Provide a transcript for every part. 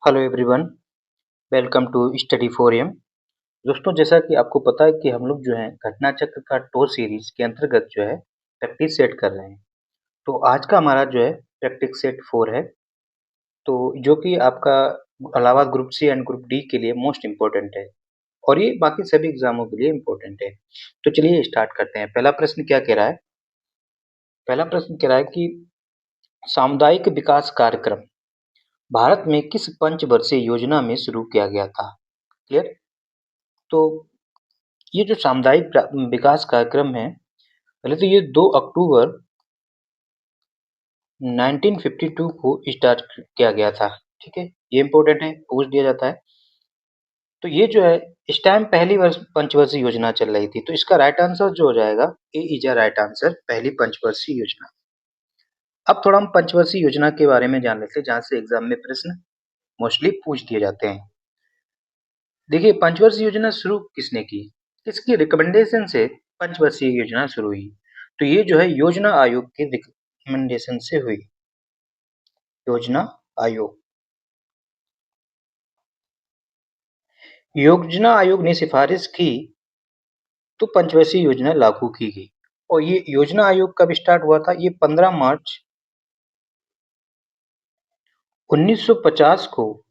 Hello everyone, welcome to study Forium. दोस्तों, जैसा कि आपको पता है कि हम लोग जो है घटना चक्र का टो सीरीज के अंतर्गत जो है प्रैक्टिस सेट कर रहे हैं। तो आज का हमारा जो है प्रैक्टिस सेट 4 है, तो जो कि आपका अलावा group C and group D के लिए मोस्ट इम्पोर्टेंट है और ये बाकी सभी एग्जामों के लिए इम्पोर्टेंट है। तो चलिए स्टार्ट करते हैं। पहला प्रश्न क्या कह रहा है? पहला प्रश्न कह रहा है कि सामुदायिक विकास कार्यक्रम भारत में किस पंचवर्षीय योजना में शुरू किया गया था? क्लियर? तो ये जो सामुदायिक विकास कार्यक्रम है, पहले तो ये 2 अक्टूबर 1952 को स्टार्ट किया गया था। ठीक है, ये इम्पोर्टेंट है, पूछ दिया जाता है। तो ये जो है इस टाइम पहली वर्ष पंचवर्षीय योजना चल रही थी, तो इसका राइट आंसर जो हो जाएगा ए इज अ राइट आंसर, पहली पंचवर्षीय योजना। अब थोड़ा हम पंचवर्षीय योजना के बारे में जान लेते हैं, जहाँ से एग्जाम में प्रश्न मोस्टली पूछ दिए जाते हैं। देखिए, पंचवर्षीय योजना शुरू किसने की? किसकी रिकमेंडेशन से पंचवर्षीय योजना शुरू हुई? तो ये जो है योजना आयोग के रिकमेंडेशन से हुई। योजना आयोग, योजना आयोग ने सिफारिश की तो पंचवर्षीय योजना लागू की गई। और ये योजना आयोग कब स्टार्ट हुआ था? ये 15 मार्च 1950 को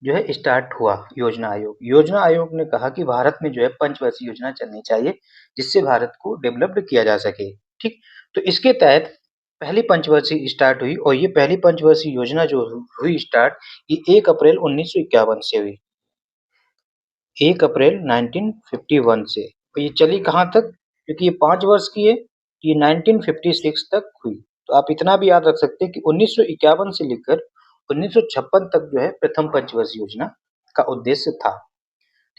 जो है स्टार्ट हुआ योजना आयोग। योजना आयोग ने कहा कि भारत में जो है पंचवर्षीय योजना चलनी चाहिए, जिससे भारत को डेवलप्ड किया जा सके। ठीक, तो इसके तहत पहली पंचवर्षीय स्टार्ट हुई और ये पहली पंचवर्षीय योजना जो हुई स्टार्ट, ये 1 अप्रैल 1951 से हुई। 1 अप्रैल 1951 से। और ये चली कहाँ तक? क्योंकि ये 5 वर्ष की है, ये 1956 तक हुई। तो आप इतना भी याद रख सकते हैं कि 1951 से लेकर 1956 तक जो है प्रथम पंचवर्षीय योजना का उद्देश्य था।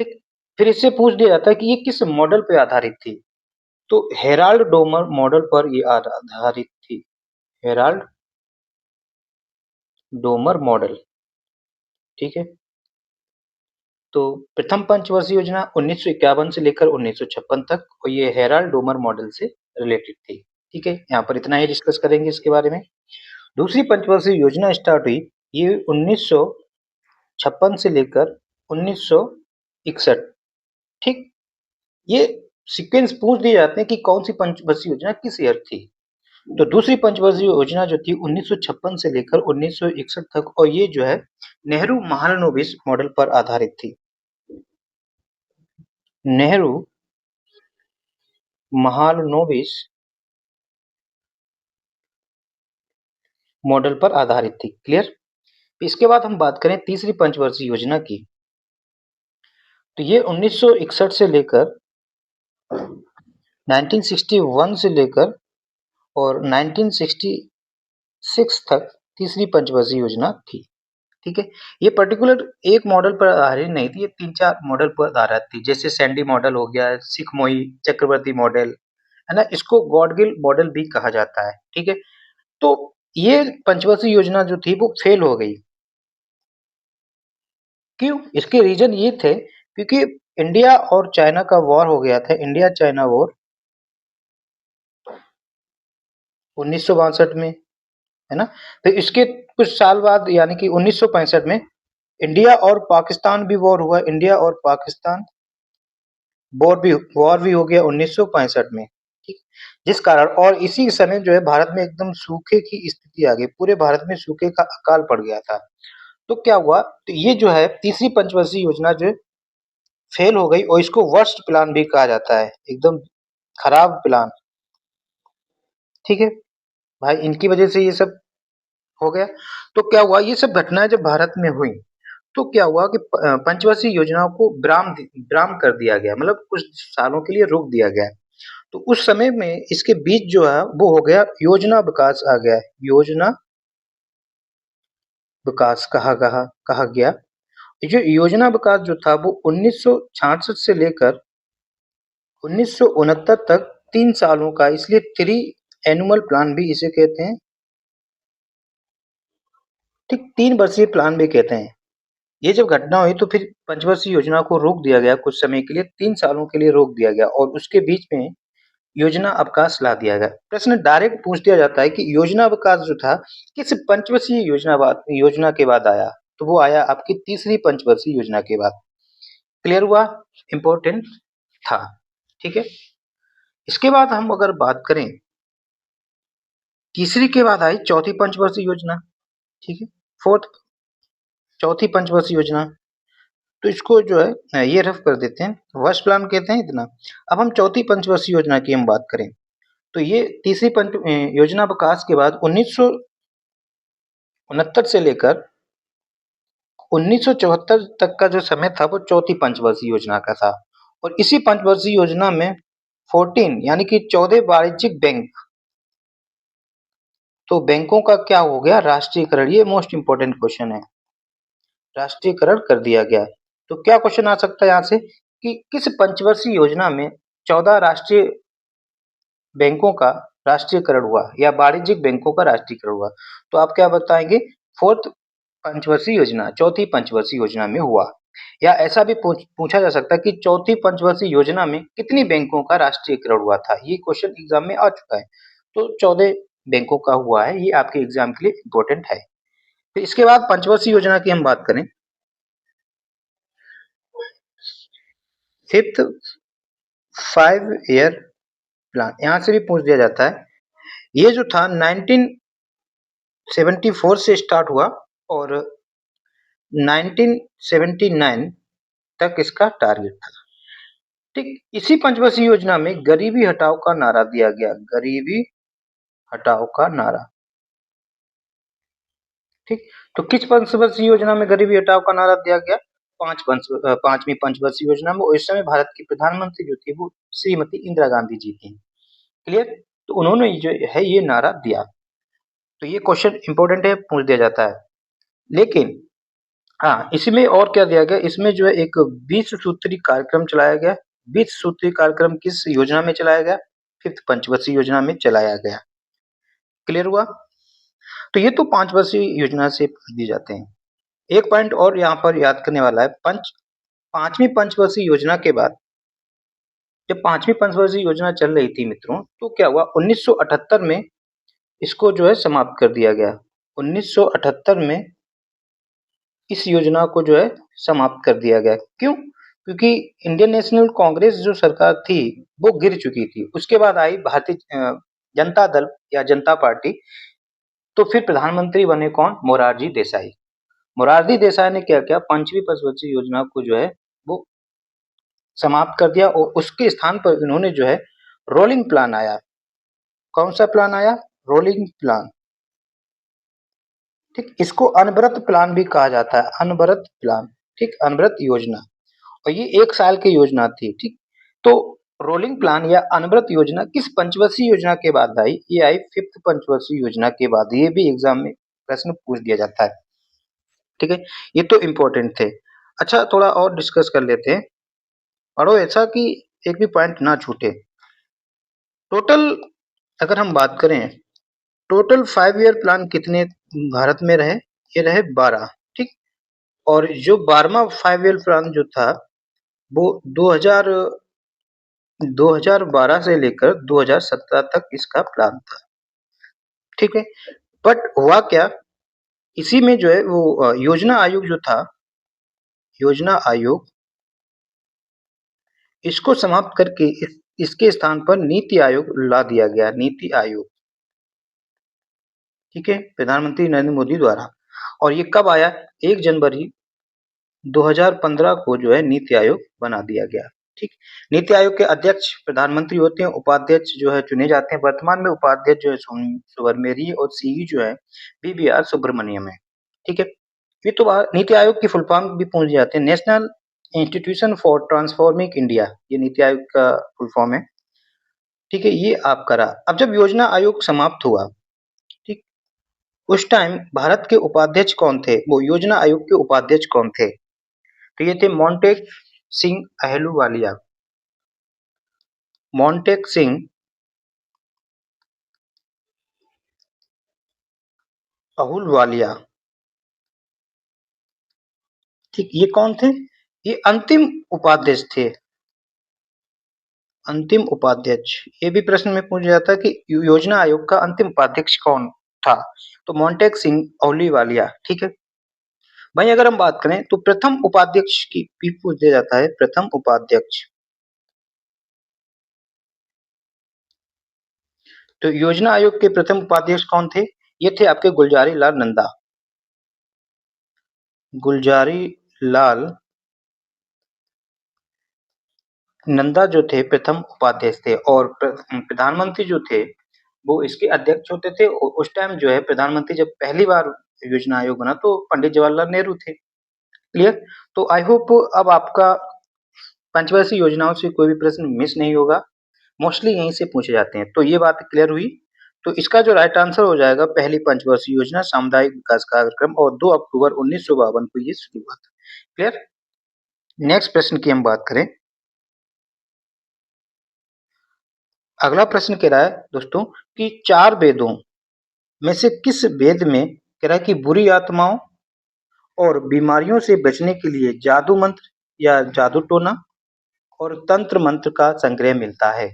ठीक, फिर इससे पूछ दिया जाता है कि ये किस मॉडल पे आधारित थी? तो हेराल्ड डोमर मॉडल पर ये आधारित थी। Herald Domar model. ठीक है, तो प्रथम पंचवर्षीय योजना 1951 से लेकर 1956 तक, और ये हेराल्ड डोमर मॉडल से रिलेटेड थी। ठीक है, यहाँ पर इतना ही डिस्कस करेंगे इसके बारे में। दूसरी पंचवर्षीय योजना स्टार्ट हुई, ये 1956 से लेकर 1961। ठीक, ये सीक्वेंस पूछ दिए जाते हैं कि कौन सी पंचवर्षीय योजना किस ईयर थी। तो दूसरी पंचवर्षीय योजना जो थी 1956 से लेकर 1961 तक, और ये जो है नेहरू महालनोबिस मॉडल पर आधारित थी। नेहरू महालनोबिस मॉडल पर आधारित थी। क्लियर? इसके बाद हम बात करें तीसरी पंचवर्षीय योजना की, तो ये 1961 से लेकर 1961 से लेकर और 1966 तक तीसरी पंचवर्षीय योजना थी। ठीक है, ये पर्टिकुलर एक मॉडल पर आधारित नहीं थी, ये 3-4 मॉडल पर आधारित थी। जैसे सैंडी मॉडल हो गया, सिखमोई चक्रवर्ती मॉडल, है ना, इसको गॉडगिल मॉडल भी कहा जाता है। ठीक है, तो ये पंचवर्षीय योजना जो थी वो फेल हो गई। क्यों? इसके रीजन ये थे क्योंकि इंडिया और चाइना का वॉर हो गया था, इंडिया चाइना वॉर 1962 में, है ना। फिर इसके कुछ साल बाद यानी कि 1965 में इंडिया और पाकिस्तान भी वॉर हुआ, इंडिया और पाकिस्तान वॉर भी हो गया 1965 में। ठीक, जिस कारण और इसी समय जो है भारत में एकदम सूखे की स्थिति आ गई, पूरे भारत में सूखे का अकाल पड़ गया था। तो क्या हुआ? तो ये जो है तीसरी पंचवर्षीय योजना जो फेल हो गई, और इसको वर्स्ट प्लान भी कहा जाता है, एकदम खराब प्लान। ठीक है भाई, इनकी वजह से ये सब हो गया। तो क्या हुआ, ये सब घटनाएं जब भारत में हुई, तो क्या हुआ कि पंचवर्षीय योजनाओं को विराम कर दिया गया, मतलब कुछ सालों के लिए रोक दिया गया। तो उस समय में इसके बीच जो है वो हो गया योजना विकास आ गया। योजना विकास कहा गया। जो योजना विकास जो था वो 1966 से लेकर 1969 तक 3 सालों का, इसलिए ट्री एनुअल प्लान भी इसे कहते हैं। ठीक, 3 वर्षीय प्लान भी कहते हैं। ये जब घटना हुई तो फिर पंचवर्षीय योजना को रोक दिया गया, कुछ समय के लिए 3 सालों के लिए रोक दिया गया, और उसके बीच में योजना अवकाश ला दिया गया। प्रश्न डायरेक्ट पूछ दिया जाता है कि योजना अवकाश जो था किस पंचवर्षीय योजना के बाद आया? तो वो आया आपकी तीसरी पंचवर्षीय योजना के बाद। क्लियर हुआ? इंपॉर्टेंट था। ठीक है, इसके बाद हम अगर बात करें, तीसरी के बाद आई चौथी पंचवर्षीय योजना। ठीक है, फोर्थ चौथी पंचवर्षीय योजना, तो इसको जो है ये रफ कर देते हैं, वर्ष प्लान कहते हैं इतना। अब हम चौथी पंचवर्षीय योजना की हम बात करें, तो ये तीसरी पंच योजना विकास के बाद 1969 से लेकर 1974 तक का जो समय था वो चौथी पंचवर्षीय योजना का था। और इसी पंचवर्षीय योजना में 14 यानी कि 14 वाणिज्यिक बैंक, तो बैंकों का क्या हो गया? राष्ट्रीयकरण। ये मोस्ट इंपोर्टेंट क्वेश्चन है, राष्ट्रीयकरण कर दिया गया। तो क्या क्वेश्चन आ सकता है यहाँ से कि किस पंचवर्षीय योजना में 14 राष्ट्रीय बैंकों का राष्ट्रीयकरण हुआ या वाणिज्यिक बैंकों का राष्ट्रीयकरण हुआ? तो आप क्या बताएंगे? फोर्थ पंचवर्षीय योजना, चौथी पंचवर्षीय योजना में हुआ। या ऐसा भी पूछा जा सकता है कि चौथी पंचवर्षीय योजना में कितनी बैंकों का राष्ट्रीयकरण हुआ था? ये क्वेश्चन एग्जाम में आ चुका है। तो 14 बैंकों का हुआ है, ये आपके एग्जाम के लिए इंपॉर्टेंट है। फिर इसके बाद पंचवर्षीय योजना की हम बात करें, फिफ्थ 5 ईयर प्लान, यहाँ से भी पूछ दिया जाता है। ये जो था 1974 से स्टार्ट हुआ और 1979 तक इसका टारगेट था। ठीक, इसी पंचवर्षीय योजना में गरीबी हटाओ का नारा दिया गया, गरीबी हटाओ का नारा। ठीक, तो किस पंचवर्षीय योजना में गरीबी हटाओ का नारा दिया गया? पांचवी पंचवर्षीय योजना में। उस समय भारत की प्रधानमंत्री जो थी वो श्रीमती इंदिरा गांधी जी थी। क्लियर? तो उन्होंने जो है ये नारा दिया। तो ये क्वेश्चन इंपॉर्टेंट है, पूछ दिया जाता है। लेकिन हाँ, इसमें और क्या दिया गया? इसमें जो है एक 20 सूत्री कार्यक्रम चलाया गया। 20 सूत्री कार्यक्रम किस योजना में चलाया गया? फिफ्थ पंचवर्षीय योजना में चलाया गया। क्लियर हुआ? तो ये तो 5 वर्षीय योजना से पूछ दिए जाते हैं। एक पॉइंट और यहाँ पर याद करने वाला है, पांचवी पंचवर्षीय योजना के बाद जब पांचवी पंचवर्षीय योजना चल रही थी मित्रों, तो क्या हुआ? 1978 में इसको जो है समाप्त कर दिया गया। 1978 में इस योजना को जो है समाप्त कर दिया गया। क्यों? क्योंकि इंडियन नेशनल कांग्रेस जो सरकार थी वो गिर चुकी थी। उसके बाद आई भारतीय जनता दल या जनता पार्टी। तो फिर प्रधानमंत्री बने कौन? मोरारजी देसाई। मोरारजी देसाई ने क्या किया? पांचवी पंचवर्षीय योजना को जो है वो समाप्त कर दिया और उसके स्थान पर इन्होंने जो है रोलिंग प्लान आया। कौन सा प्लान आया? Rolling plan. ठीक, इसको अनवरत प्लान भी कहा जाता है, अनवरत प्लान। ठीक, अनवरत योजना। और ये 1 साल की योजना थी। ठीक, तो रोलिंग प्लान या अनवरत योजना किस पंचवर्षीय योजना के बाद आई? ये आई फिफ्थ पंचवर्षीय योजना के बाद। ये भी एग्जाम में प्रश्न पूछ दिया जाता है। ठीक है, ये तो इम्पोर्टेंट थे। अच्छा, थोड़ा और डिस्कस कर लेते हैं और ऐसा कि एक भी पॉइंट ना छूटे। टोटल अगर हम बात करें, टोटल 5 ईयर प्लान कितने भारत में रहे? ये रहे 12। ठीक, और जो 12वां 5 ईयर प्लान जो था वो 2012 से लेकर 2017 तक इसका प्लान था। ठीक है, बट हुआ क्या, इसी में जो है वो योजना आयोग जो था, योजना आयोग, इसको समाप्त करके इसके स्थान पर नीति आयोग ला दिया गया, नीति आयोग। ठीक है, प्रधानमंत्री नरेंद्र मोदी द्वारा। और ये कब आया? 1 जनवरी 2015 को जो है नीति आयोग बना दिया गया। ठीक, नीति आयोग के अध्यक्ष प्रधानमंत्री होते हैं, उपाध्यक्ष जो है चुने जाते हैं। वर्तमान में उपाध्यक्ष जो है सुब्रमण्यम और सीई जो है बीवीआर सुब्रमण्यम है। ठीक है, ये तो नीति आयोग की फुल फॉर्म भी पूछ जाते हैं, national institution for transforming India, ये नीति आयोग का फुल फॉर्म है। ठीक है, ये आपका रहा। अब जब योजना आयोग समाप्त हुआ, ठीक, उस टाइम भारत के उपाध्यक्ष कौन थे? वो योजना आयोग के उपाध्यक्ष कौन थे? तो ये थे मोंटेक सिंह अहलूवालिया, मोंटेक सिंह अहलूवालिया। ठीक, ये कौन थे? ये अंतिम उपाध्यक्ष थे, अंतिम उपाध्यक्ष। ये भी प्रश्न में पूछा जाता है कि योजना आयोग का अंतिम उपाध्यक्ष कौन था? तो मोंटेक सिंह अहलूवालिया। ठीक है, भाई अगर हम बात करें तो प्रथम उपाध्यक्ष की भी पूछ दिया जाता है, प्रथम उपाध्यक्ष। तो योजना आयोग के प्रथम उपाध्यक्ष कौन थे? ये थे आपके गुलजारी लाल नंदा। गुलजारी लाल नंदा जो थे प्रथम उपाध्यक्ष थे, और प्रधानमंत्री जो थे वो इसके अध्यक्ष होते थे। उस टाइम जो है प्रधानमंत्री जब पहली बार योजना आयोग बना तो पंडित जवाहरलाल नेहरू थे। क्लियर? तो आई होप अब आपका पंचवर्षीय योजनाओं से कोई भी प्रश्न मिस नहीं होगा, मोस्टली यहीं से पूछे जाते हैं। तो ये बात क्लियर हुई। तो इसका जो राइट आंसर हो जाएगा, पहली पंचवर्षीय योजना सामुदायिक विकास कार्यक्रम, और 2 अक्टूबर 1952 को ये शुरू हुआ था। क्लियर? नेक्स्ट प्रश्न की हम बात करें। अगला प्रश्न कह रहा है दोस्तों कि 4 वेदों में से किस वेद में कह रहा है कि बुरी आत्माओं और बीमारियों से बचने के लिए जादू मंत्र या जादू टोना और तंत्र मंत्र का संग्रह मिलता है?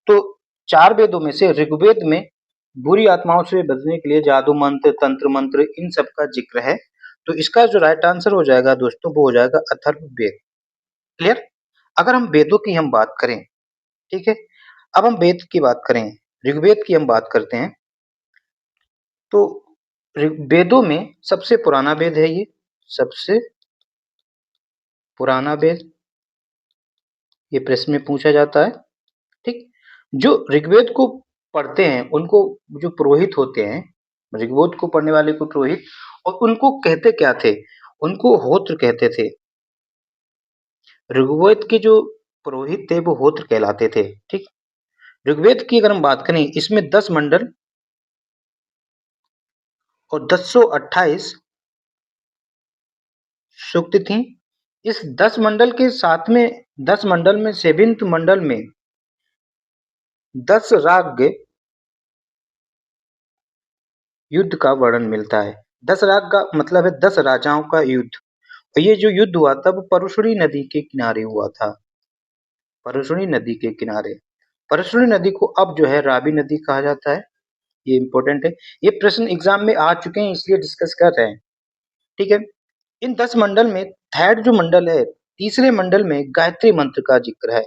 तो 4 वेदों में से ऋग्वेद में बुरी आत्माओं से बचने के लिए जादू मंत्र, तंत्र मंत्र, इन सब का जिक्र है। तो इसका जो राइट आंसर हो जाएगा दोस्तों वो हो जाएगा अथर्ववेद। क्लियर? अगर हम वेदों की हम बात करें, ठीक है, अब हम वेद की बात करें, ऋग्वेद की हम बात करते हैं। तो वेदों में सबसे पुराना वेद है ये, सबसे पुराना वेद, ये प्रश्न में पूछा जाता है। ठीक? जो ऋग्वेद को पढ़ते हैं उनको, जो पुरोहित होते हैं, ऋग्वेद को पढ़ने वाले को पुरोहित, और उनको कहते क्या थे? उनको होत्र कहते थे। ऋग्वेद के जो पुरोहित थे वो होत्र कहलाते थे। ठीक? ऋग्वेद की अगर हम बात करें, इसमें 10 मंडल और 1028 सूक्त थी। इस 10 मंडल के साथ में, 10 मंडल में 7th मंडल में 10 राग युद्ध का वर्णन मिलता है। 10 राग का मतलब है 10 राजाओं का युद्ध। और ये जो युद्ध हुआ था वो परशुनी नदी के किनारे हुआ था। परशुनी नदी के किनारे। परशुनी नदी को अब जो है रावी नदी कहा जाता है। ये इंपॉर्टेंट है। ये प्रश्न एग्जाम में आ चुके हैं इसलिए डिस्कस कर रहे हैं। ठीक है? इन 10 मंडल में थर्ड जो मंडल है, तीसरे मंडल में गायत्री मंत्र का जिक्र है।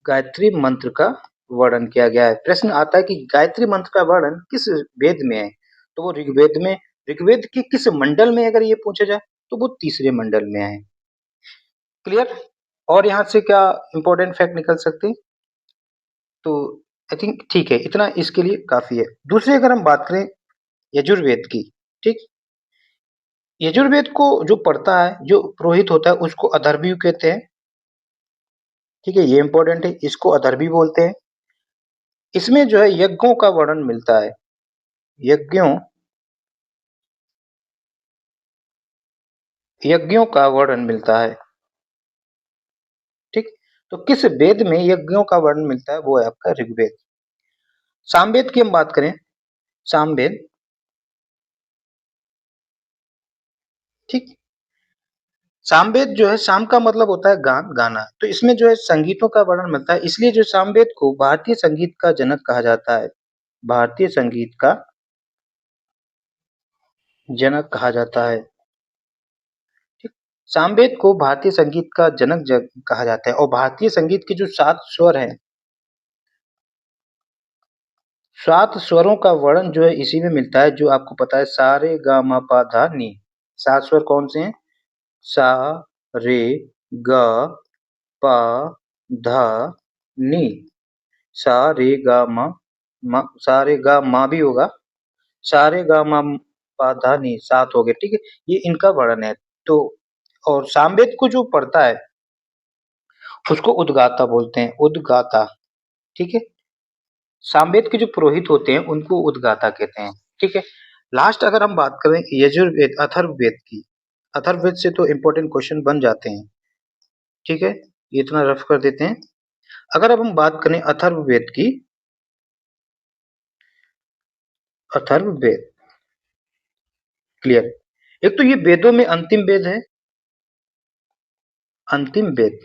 गायत्री मंत्र का वर्णन किया गया है। प्रश्न आता है कि गायत्री मंत्र का वर्णन किस वेद में है? तो वो ऋग्वेद में। ऋग्वेद के किस मंडल में अगर ये पूछा जाए तो वो तीसरे मंडल में है। क्लियर? और यहाँ से क्या इंपॉर्टेंट फैक्ट निकल सकते हैं? तो आई थिंक ठीक है, इतना इसके लिए काफी है। दूसरी अगर हम बात करें यजुर्वेद की, ठीक, यजुर्वेद को जो पढ़ता है, जो पुरोहित होता है, उसको अथर्वयु कहते हैं। ठीक है, ये इंपॉर्टेंट है, इसको अथर्वी बोलते हैं। इसमें जो है यज्ञों का वर्णन मिलता है। यज्ञों का वर्णन मिलता है। ठीक? तो किस वेद में यज्ञों का वर्णन मिलता है? वो है आपका ऋग्वेद। सामवेद की हम बात करें, सामवेद, ठीक, सामवेद जो है, साम का मतलब होता है गान, गाना। तो इसमें जो है संगीतों का वर्णन मिलता है, इसलिए जो सामवेद को भारतीय संगीत का जनक कहा जाता है। भारतीय संगीत का जनक कहा जाता है। ठीक? सामवेद को भारतीय संगीत का जनक कहा जाता है। और भारतीय संगीत के जो 7 स्वर हैं, 7 स्वरों का वर्णन जो है इसी में मिलता है, जो आपको पता है, सा रे गा मा पा धा नी। 7 स्वर कौन से हैं? सा रे ग पा धा नी। सा रे गा मा, सा रे गा मा भी होगा, सा रे गा मा पा धा नी, 7 हो गए। ठीक है, ये इनका वर्णन है। तो और सामवेद को जो पढ़ता है उसको उद्गाता बोलते हैं, उद्गाता। ठीक है, सामवेद के जो पुरोहित होते हैं उनको उद्गाता कहते हैं। ठीक है, लास्ट अगर हम बात करें यजुर्वेद, अथर्ववेद की, अथर्ववेद से तो इंपॉर्टेंट क्वेश्चन बन जाते हैं। ठीक है, ये इतना रफ कर देते हैं। अगर अब हम बात करें अथर्ववेद की, अथर्ववेद, क्लियर, एक तो ये वेदों में अंतिम वेद है, अंतिम वेद।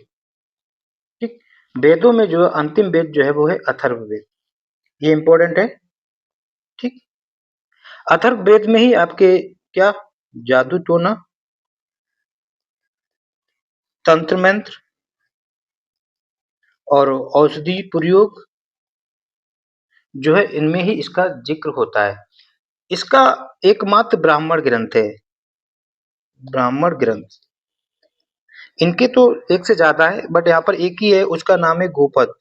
ठीक, वेदों में जो अंतिम वेद जो है वो है अथर्ववेद, ये इंपॉर्टेंट है। ठीक, अथर्ववेद में ही आपके क्या जादू टोना, तंत्र मंत्र और औषधि प्रयोग जो है इनमें ही इसका जिक्र होता है। इसका एकमात्र ब्राह्मण ग्रंथ है, ब्राह्मण ग्रंथ। इनके तो एक से ज्यादा है बट यहाँ पर एक ही है, उसका नाम है गोपद।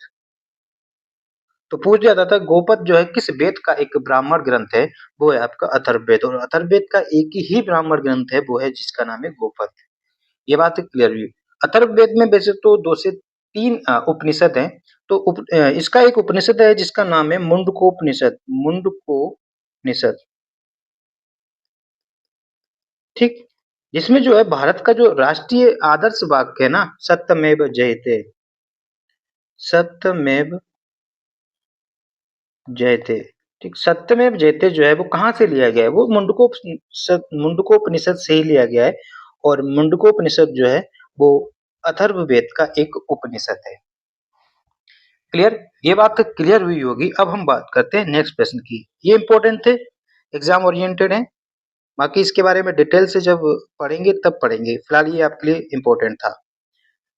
तो पूछ लिया जाता है गोपद जो है किस वेद का एक ब्राह्मण ग्रंथ है, वो है आपका अथर्ववेद। और अथर्ववेद का एक ही ब्राह्मण ग्रंथ है, वो है जिसका नाम है गोपद। ये बात क्लियर हुई। अथर्ववेद में वैसे तो 2 से 3 उपनिषद हैं। तो इसका एक उपनिषद है जिसका नाम है मुंडकोपनिषद, मुंडकोपनिषद, ठीक। जिसमें जो है भारत का जो राष्ट्रीय आदर्श वाक्य है ना, सत्यमेव जयते, सत्यमेव जयते, ठीक। सत्यमेव जयते जो है वो कहाँ से लिया गया है, वो मुंडकोपनिषद से ही लिया गया है। और मुंडकोपनिषद जो है वो अथर्ववेद का एक उपनिषद है। क्लियर, ये बात तो क्लियर हुई होगी। अब हम बात करते हैं नेक्स्ट प्रश्न की। ये इंपॉर्टेंट थे, एग्जाम ओरिएंटेड है। बाकी इसके बारे में डिटेल से जब पढ़ेंगे तब पढ़ेंगे, फिलहाल ये आपके लिए इंपॉर्टेंट था।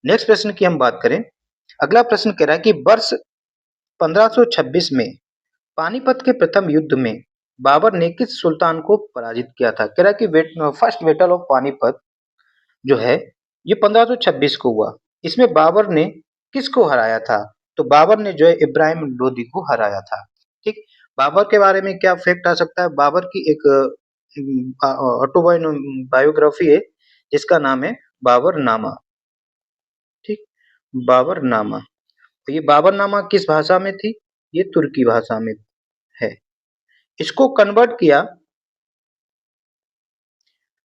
नेक्स्ट प्रश्न की हम बात करें। अगला प्रश्न कह रहा है कि वर्ष 1526 में पानीपत के प्रथम युद्ध में बाबर ने किस सुल्तान को पराजित किया था। कह रहा है कि फर्स्ट बैटल ऑफ पानीपत जो है ये 1526 को हुआ। इसमें बाबर ने किसको हराया था, तो बाबर ने जो है इब्राहिम लोदी को हराया था, ठीक। बाबर के बारे में क्या फैक्ट आ सकता है, बाबर की एक ऑटोबायोग्राफी है जिसका नाम है बाबरनामा, ठीक। बाबरनामा। तो ये बाबरनामा किस भाषा में थी, ये तुर्की भाषा में है। इसको कन्वर्ट किया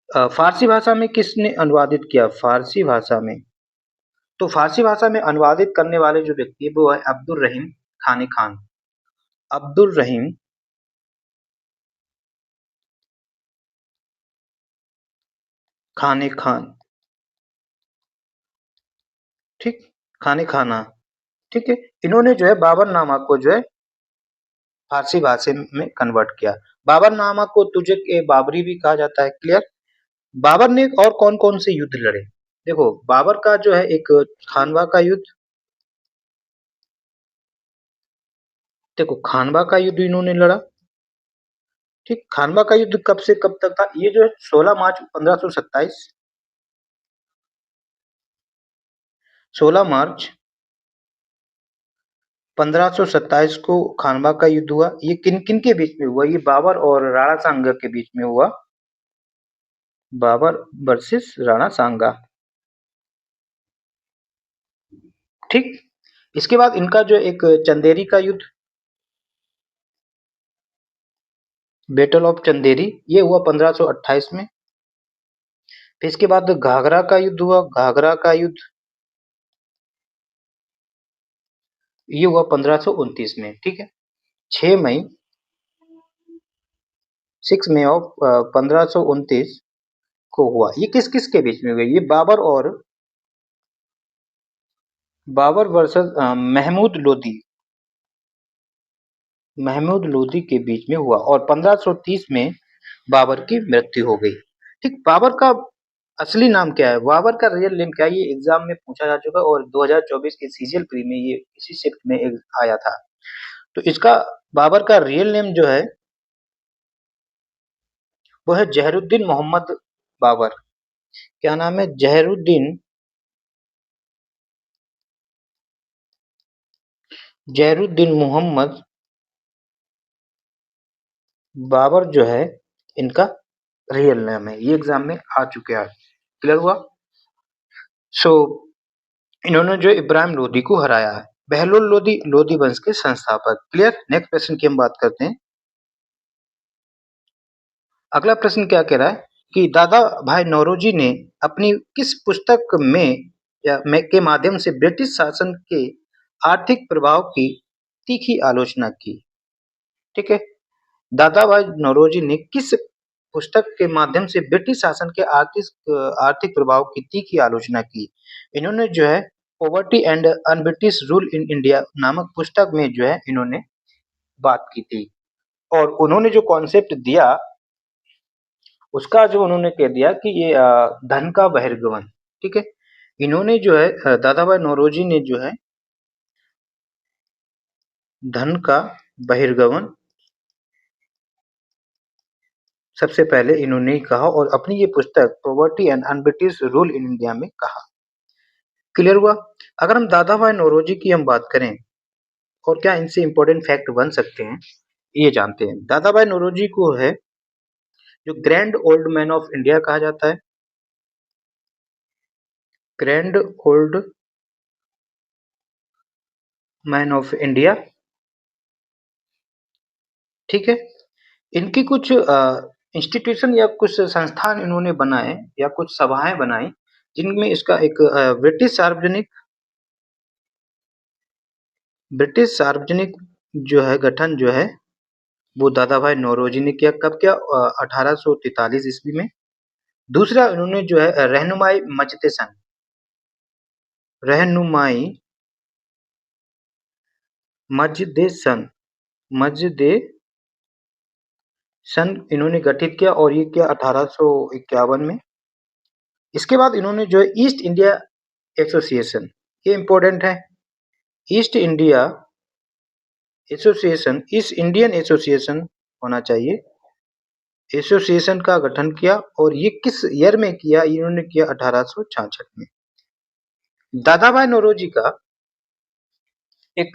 फारसी भाषा में किसने अनुवादित किया, फारसी भाषा में। तो फारसी भाषा में अनुवादित करने वाले जो व्यक्ति है वो है अब्दुल रहीम खानी खान, अब्दुल रहीम खाने खान, ठीक, खाने खाना, ठीक है। इन्होंने जो है बाबरनामा को जो है फारसी भाषा में कन्वर्ट किया। बाबरनामा को तुझे के बाबरी भी कहा जाता है, क्लियर। बाबर ने और कौन कौन से युद्ध लड़े, देखो बाबर का जो है एक खानवा का युद्ध, देखो खानवा का युद्ध इन्होंने लड़ा, ठीक। खानवा का युद्ध कब से कब तक था, ये जो है 16 मार्च 1527, 16 मार्च 1527 को खानवा का युद्ध हुआ। ये किन किन के बीच में हुआ, ये बाबर और राणा सांगा के बीच में हुआ, बाबर वर्सेस राणा सांगा, ठीक। इसके बाद इनका जो एक चंदेरी का युद्ध, बैटल ऑफ चंदेरी, ये हुआ 1528 में। फिर इसके बाद घाघरा का युद्ध हुआ, घाघरा का युद्ध, ये हुआ 1529 में, ठीक है। 6 मई 6 मई ऑफ 1529 को हुआ। ये किस किस के बीच में हुआ, ये बाबर वर्सेस महमूद लोदी, महमूद लोदी के बीच में हुआ। और 1530 में बाबर की मृत्यु हो गई, ठीक। बाबर का असली नाम क्या है, बाबर का रियल नेम क्या है, ये एग्जाम में पूछा जा चुका है और 2024 के सीजीएल प्री में ये इसी शिफ्ट में आया था। तो इसका बाबर का रियल नेम जो है वो है जहरुद्दीन मोहम्मद बाबर। क्या नाम है, जहरुद्दीन, जहरुद्दीन मोहम्मद बाबर जो है इनका रियल नेम है। ये एग्जाम में आ चुके हैं, क्लियर हुआ। सो इन्होंने जो इब्राहिम लोदी को हराया है, बहलोल लोदी लोदी वंश के संस्थापक, क्लियर। नेक्स्ट क्वेश्चन की हम बात करते हैं। अगला प्रश्न क्या कह रहा है कि दादा भाई नौरोजी ने अपनी किस पुस्तक में के माध्यम से ब्रिटिश शासन के आर्थिक प्रभाव की तीखी आलोचना की, ठीक है। दादा भाई नौरोजी ने किस पुस्तक के माध्यम से ब्रिटिश शासन के आर्थिक प्रभाव की तीखी आलोचना की। इन्होंने जो है poverty and un British rule in India नामक पुस्तक में जो है इन्होंने बात की थी। और उन्होंने जो कॉन्सेप्ट दिया उसका जो उन्होंने कह दिया कि ये धन का बहिर्गमन, ठीक है। इन्होंने जो है दादा भाई नौरोजी ने जो है धन का बहिर्गमन सबसे पहले इन्होंने ही कहा और अपनी ये पुस्तक poverty and un-British rule in India में कहा। क्लियर हुआ? अगर हम दादा भाई नौरोजी की हम बात करें और क्या इनसे इंपॉर्टेंट फैक्ट बन सकते हैं, ये जानते हैं। दादा भाई नौरोजी को है जो grand old man of India कहा जाता है। Grand old man of India, ठीक है। इनकी कुछ इंस्टीट्यूशन या कुछ संस्थान इन्होंने बनाए या कुछ सभाएं बनाई जिनमें इसका एक ब्रिटिश सार्वजनिक जो है गठन जो है वो दादा भाई नौरोजी ने किया। कब किया? 1843 ईस्वी में। दूसरा इन्होंने जो है रहनुमाई मजदे सन इन्होंने गठित किया और ये किया 1851 में। इसके बाद इन्होंने जो है ईस्ट इंडिया एसोसिएशन, ये इंपॉर्टेंट है। ईस्ट इंडियन एसोसिएशन होना चाहिए, एसोसिएशन का गठन किया और ये किस ईयर में किया? इन्होंने किया 1866 में। दादा भाई नौरोजी का एक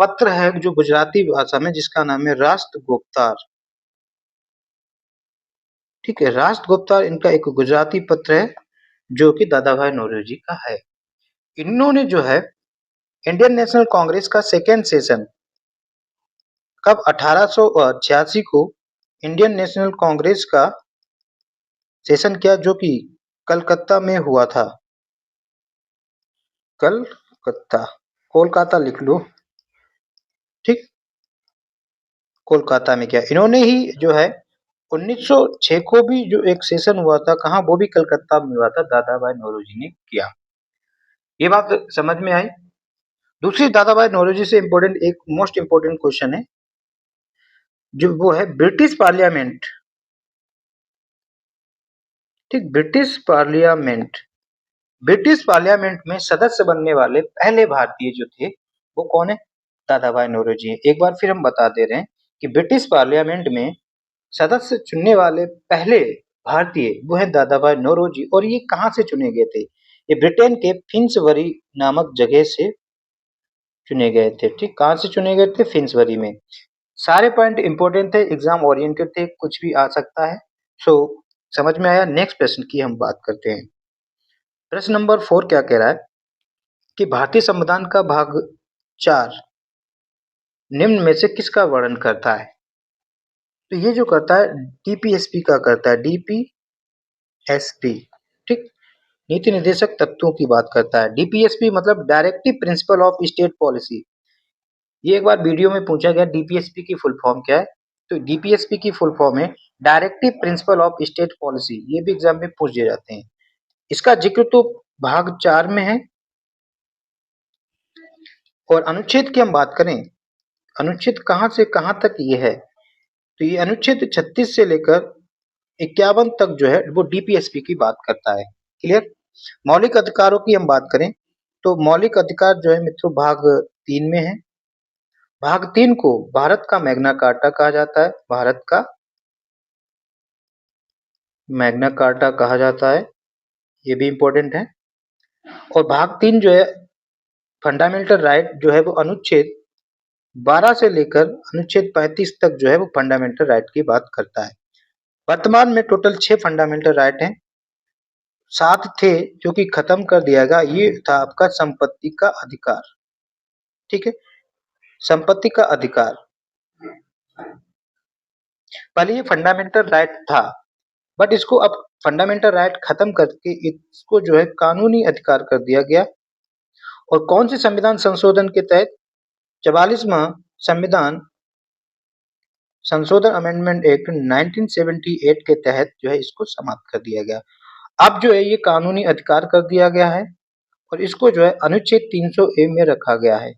पत्र है जो गुजराती भाषा में जिसका नाम है राष्ट्रगोप्तार, ठीक है। राष्ट्रगोप्तार इनका एक गुजराती पत्र है जो कि दादा भाई नौरोजी का है। इन्होंने जो है इंडियन नेशनल कांग्रेस का सेकेंड सेशन कब? 1886 को इंडियन नेशनल कांग्रेस का सेशन किया जो कि कलकत्ता में हुआ था। कलकत्ता, कोलकाता लिख लो, ठीक। कोलकाता में किया इन्होंने ही जो है 1906 को भी जो एक सेशन हुआ था, कहाँ? वो भी कलकत्ता में हुआ था, दादा भाई नौरोजी ने किया। ये बात समझ में आई? दूसरी दादा भाई नौरोजी से इंपॉर्टेंट एक मोस्ट इंपॉर्टेंट क्वेश्चन है जो वो है ब्रिटिश पार्लियामेंट, ठीक। ब्रिटिश पार्लियामेंट में सदस्य बनने वाले पहले भारतीय जो थे वो कौन है? दादा भाई नौरोजी है। एक बार फिर हम बता दे रहे हैं कि ब्रिटिश पार्लियामेंट में सदस्य चुनने वाले पहले भारतीय वो है दादा भाई नौरोजी। और ये कहाँ से चुने गए थे? ये ब्रिटेन के फिंसबरी नामक जगह से चुने गए थे, ठीक। कहाँ से चुने गए थे? फिंसबरी में। सारे पॉइंट इंपॉर्टेंट थे, एग्जाम ओरिएंटेड थे, कुछ भी आ सकता है। सो समझ में आया? नेक्स्ट प्रश्न की हम बात करते हैं। प्रश्न नंबर 4 क्या कह रहा है कि भारतीय संविधान का भाग 4 निम्न में से किसका वर्णन करता है? तो ये जो करता है डीपीएसपी का करता है, डीपीएसपी, ठीक। नीति निर्देशक तत्वों की बात करता है। डीपीएसपी मतलब directive principle of state policy. ये एक बार वीडियो में पूछा गया डीपीएसपी की फुल फॉर्म क्या है? तो डीपीएसपी की फुल फॉर्म है directive principle of state policy. ये भी एग्जाम में पूछ दिए जाते हैं। इसका जिक्र तो भाग 4 में है। और अनुच्छेद की हम बात करें, अनुच्छेद कहाँ से कहाँ तक ये है? तो ये अनुच्छेद 36 से लेकर 51 तक जो है वो डीपीएसपी की बात करता है। क्लियर? मौलिक अधिकारों की हम बात करें तो मौलिक अधिकार जो है मित्रों भाग 3 में है। भाग 3 को भारत का मैग्ना कार्टा कहा जाता है, भारत का मैग्ना कार्टा कहा जाता है, ये भी इंपॉर्टेंट है। और भाग 3 जो है फंडामेंटल राइट जो है वो अनुच्छेद 12 से लेकर अनुच्छेद 35 तक जो है वो फंडामेंटल राइट की बात करता है। वर्तमान में टोटल 6 फंडामेंटल राइट हैं, 7 थे जो कि खत्म कर दिया गया। ये था आपका संपत्ति का अधिकार, ठीक है। संपत्ति का अधिकार, पहले ये फंडामेंटल राइट था बट इसको अब फंडामेंटल राइट खत्म करके इसको जो है कानूनी अधिकार कर दिया गया। और कौन से संविधान संशोधन के तहत? 44वां संविधान संशोधन अमेंडमेंट एक्ट 1978 के तहत जो है इसको समाप्त कर दिया गया। अब जो है ये कानूनी अधिकार कर दिया गया है और इसको जो है अनुच्छेद 300 ए में रखा गया है,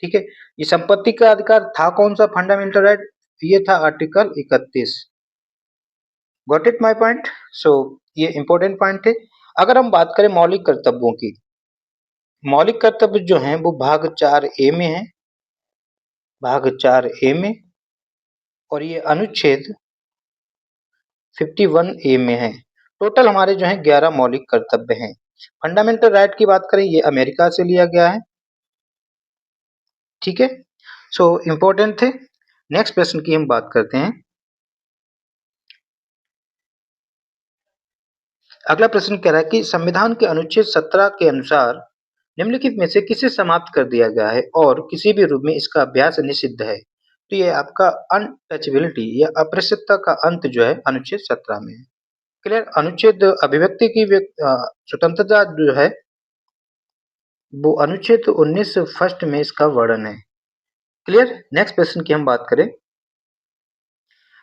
ठीक है। ये संपत्ति का अधिकार था कौन सा फंडामेंटल राइट? ये था article 31। Got it my point? So ये इंपॉर्टेंट पॉइंट थे। अगर हम बात करें मौलिक कर्तव्यों की, मौलिक कर्तव्य जो हैं वो भाग 4 ए में है, भाग 4 ए में, और ये अनुच्छेद 51 ए में है। टोटल हमारे जो हैं 11 मौलिक कर्तव्य हैं। फंडामेंटल राइट की बात करें, ये अमेरिका से लिया गया है, ठीक है। सो इम्पोर्टेंट थे। नेक्स्ट प्रश्न की हम बात करते हैं। अगला प्रश्न कह रहा है कि संविधान के अनुच्छेद 17 के अनुसार निम्नलिखित में से किसे समाप्त कर दिया गया है और किसी भी रूप में इसका अभ्यास निषिद्ध है। तो ये आपका अनटचेबिलिटी या अप्रस्तुतता का अंत जो है अनुच्छेद 17 में है। क्लियर? अनुच्छेद अभिव्यक्ति की स्वतंत्रता जो है वो अनुच्छेद 19 फर्स्ट में इसका वर्णन है। क्लियर? नेक्स्ट प्रश्न की हम बात करें।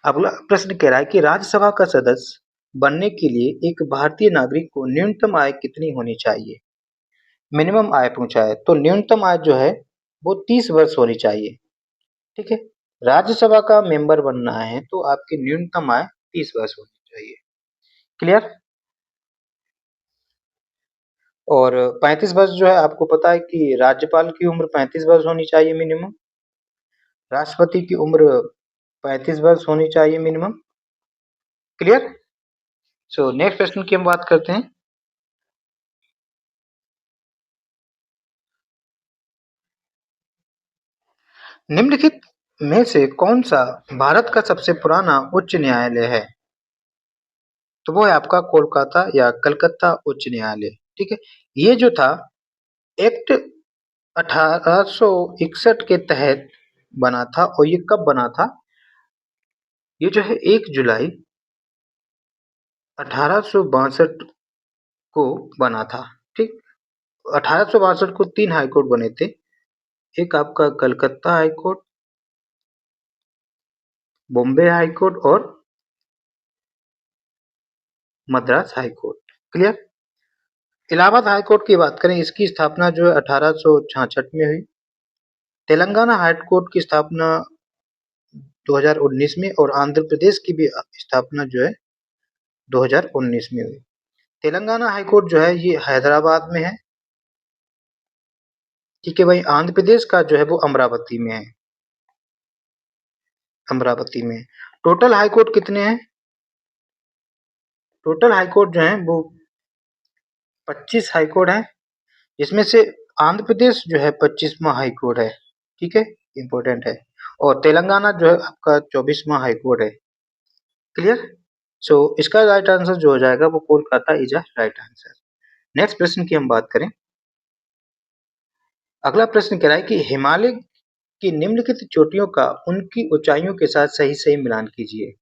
अगला प्रश्न कह रहा है कि राज्यसभा का सदस्य बनने के लिए एक भारतीय नागरिक को न्यूनतम आय कितनी होनी चाहिए? मिनिमम आय पूछा है, तो न्यूनतम आय जो है वो 30 वर्ष होनी चाहिए, ठीक है। राज्यसभा का मेंबर बनना है तो आपकी न्यूनतम आय 30 वर्ष होनी चाहिए। क्लियर? और 35 वर्ष जो है आपको पता है कि राज्यपाल की उम्र 35 वर्ष होनी चाहिए मिनिमम, राष्ट्रपति की उम्र 35 वर्ष होनी चाहिए मिनिमम। क्लियर? सो नेक्स्ट प्रश्न की हम बात करते हैं। निम्नलिखित में से कौन सा भारत का सबसे पुराना उच्च न्यायालय है? तो वो है आपका कोलकाता या कलकत्ता उच्च न्यायालय, ठीक है। ये जो था एक्ट 1861 के तहत बना था, और ये कब बना था? ये जो है 1 जुलाई 1862 को बना था, ठीक। 1862 को 3 हाईकोर्ट बने थे, एक आपका कलकत्ता हाईकोर्ट, बॉम्बे हाईकोर्ट और Madras high court. Clear? Allahabad high court की बात करें, इसकी स्थापना जो है 1866 में हुई। तेलंगाना हाईकोर्ट की स्थापना 2019 में, और आंध्र प्रदेश की भी स्थापना जो है 2019 में हुई। तेलंगाना हाईकोर्ट जो है ये हैदराबाद में है, ठीक है भाई। आंध्र प्रदेश का जो है वो अमरावती में है, अमरावती में। टोटल हाईकोर्ट कितने हैं? टोटल हाईकोर्ट जो है वो 25 हाईकोर्ट है, इसमें से आंध्र प्रदेश जो है 25वां हाईकोर्ट है, ठीक है, इंपॉर्टेंट है। और तेलंगाना जो है आपका 24वां हाईकोर्ट है। क्लियर? सो इसका राइट आंसर जो हो जाएगा वो Kolkata is a right answer. Next प्रश्न की हम बात करें। अगला प्रश्न कह रहा है कि हिमालय की निम्नलिखित चोटियों का उनकी ऊंचाइयों के साथ सही सही मिलान कीजिए।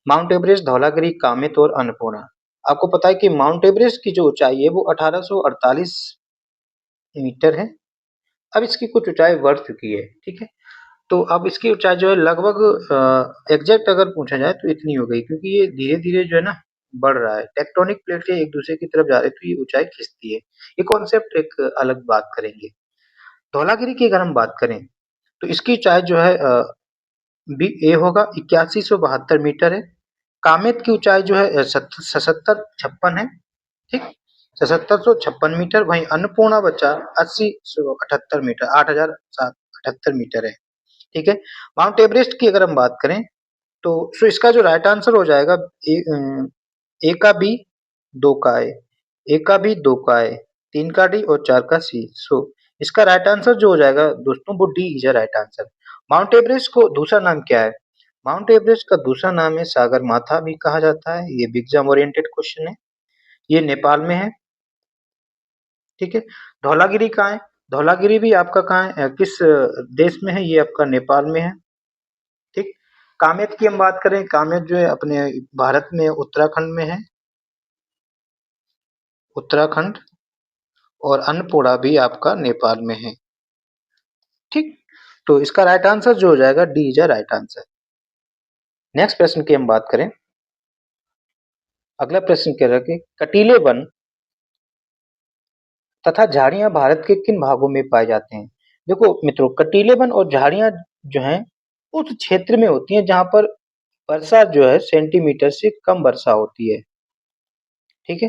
माउंट एवरेस्ट, धौलागिरी, कामेत और अन्नपूर्णा। आपको पता है कि माउंट एवरेस्ट की जो ऊंचाई है वो 1848 मीटर है। अब इसकी कुछ ऊंचाई बढ़ चुकी है, ठीक है। तो अब इसकी ऊंचाई जो है लगभग एग्जैक्ट अगर पूछा जाए तो इतनी हो गई, क्योंकि ये धीरे धीरे जो है ना बढ़ रहा है। टेक्टोनिक प्लेटें एक दूसरे की तरफ जा रही है तो ये ऊंचाई खिंचती है। ये कॉन्सेप्ट एक अलग बात करेंगे। धौलागिरी की अगर हम बात करें तो इसकी ऊंचाई जो है बी ए होगा 8172 मीटर है। कामेत की ऊंचाई जो है 7756 है, ठीक, 7756 मीटर। वहीं अन्नपूर्णा बच्चा 8078 मीटर, 8778 मीटर है, ठीक है। माउंट एवरेस्ट की अगर हम बात करें तो इसका जो राइट आंसर हो जाएगा ए का बी, दो का ए का बी, दो का तीन का डी और चार का सी। सो इसका राइट आंसर जो हो जाएगा दोस्तों वो D is right answer. Mount Everest को दूसरा नाम क्या है? माउंट एवरेस्ट का दूसरा नाम है सागर माथा भी कहा जाता है। ये बिग एग्जाम ओरिएंटेड क्वेश्चन है। ये नेपाल में है, ठीक है। धौलागिरी कहाँ है? धौलागिरी भी आपका कहाँ है, किस देश में है? ये आपका नेपाल में है, ठीक। कामेत की हम बात करें, कामेत जो है अपने भारत में उत्तराखंड में है, उत्तराखंड। और अन्नपूर्णा भी आपका नेपाल में है, ठीक। तो इसका राइट आंसर जो हो जाएगा D is right answer. Next प्रश्न की हम बात करें। अगला प्रश्न कह रहा है कि कटीले वन तथा झाड़ियां भारत के किन भागों में पाए जाते हैं? देखो मित्रों, कटीले वन और झाड़ियां जो हैं उस क्षेत्र में होती हैं जहां पर वर्षा जो है सेंटीमीटर से कम वर्षा होती है, ठीक है।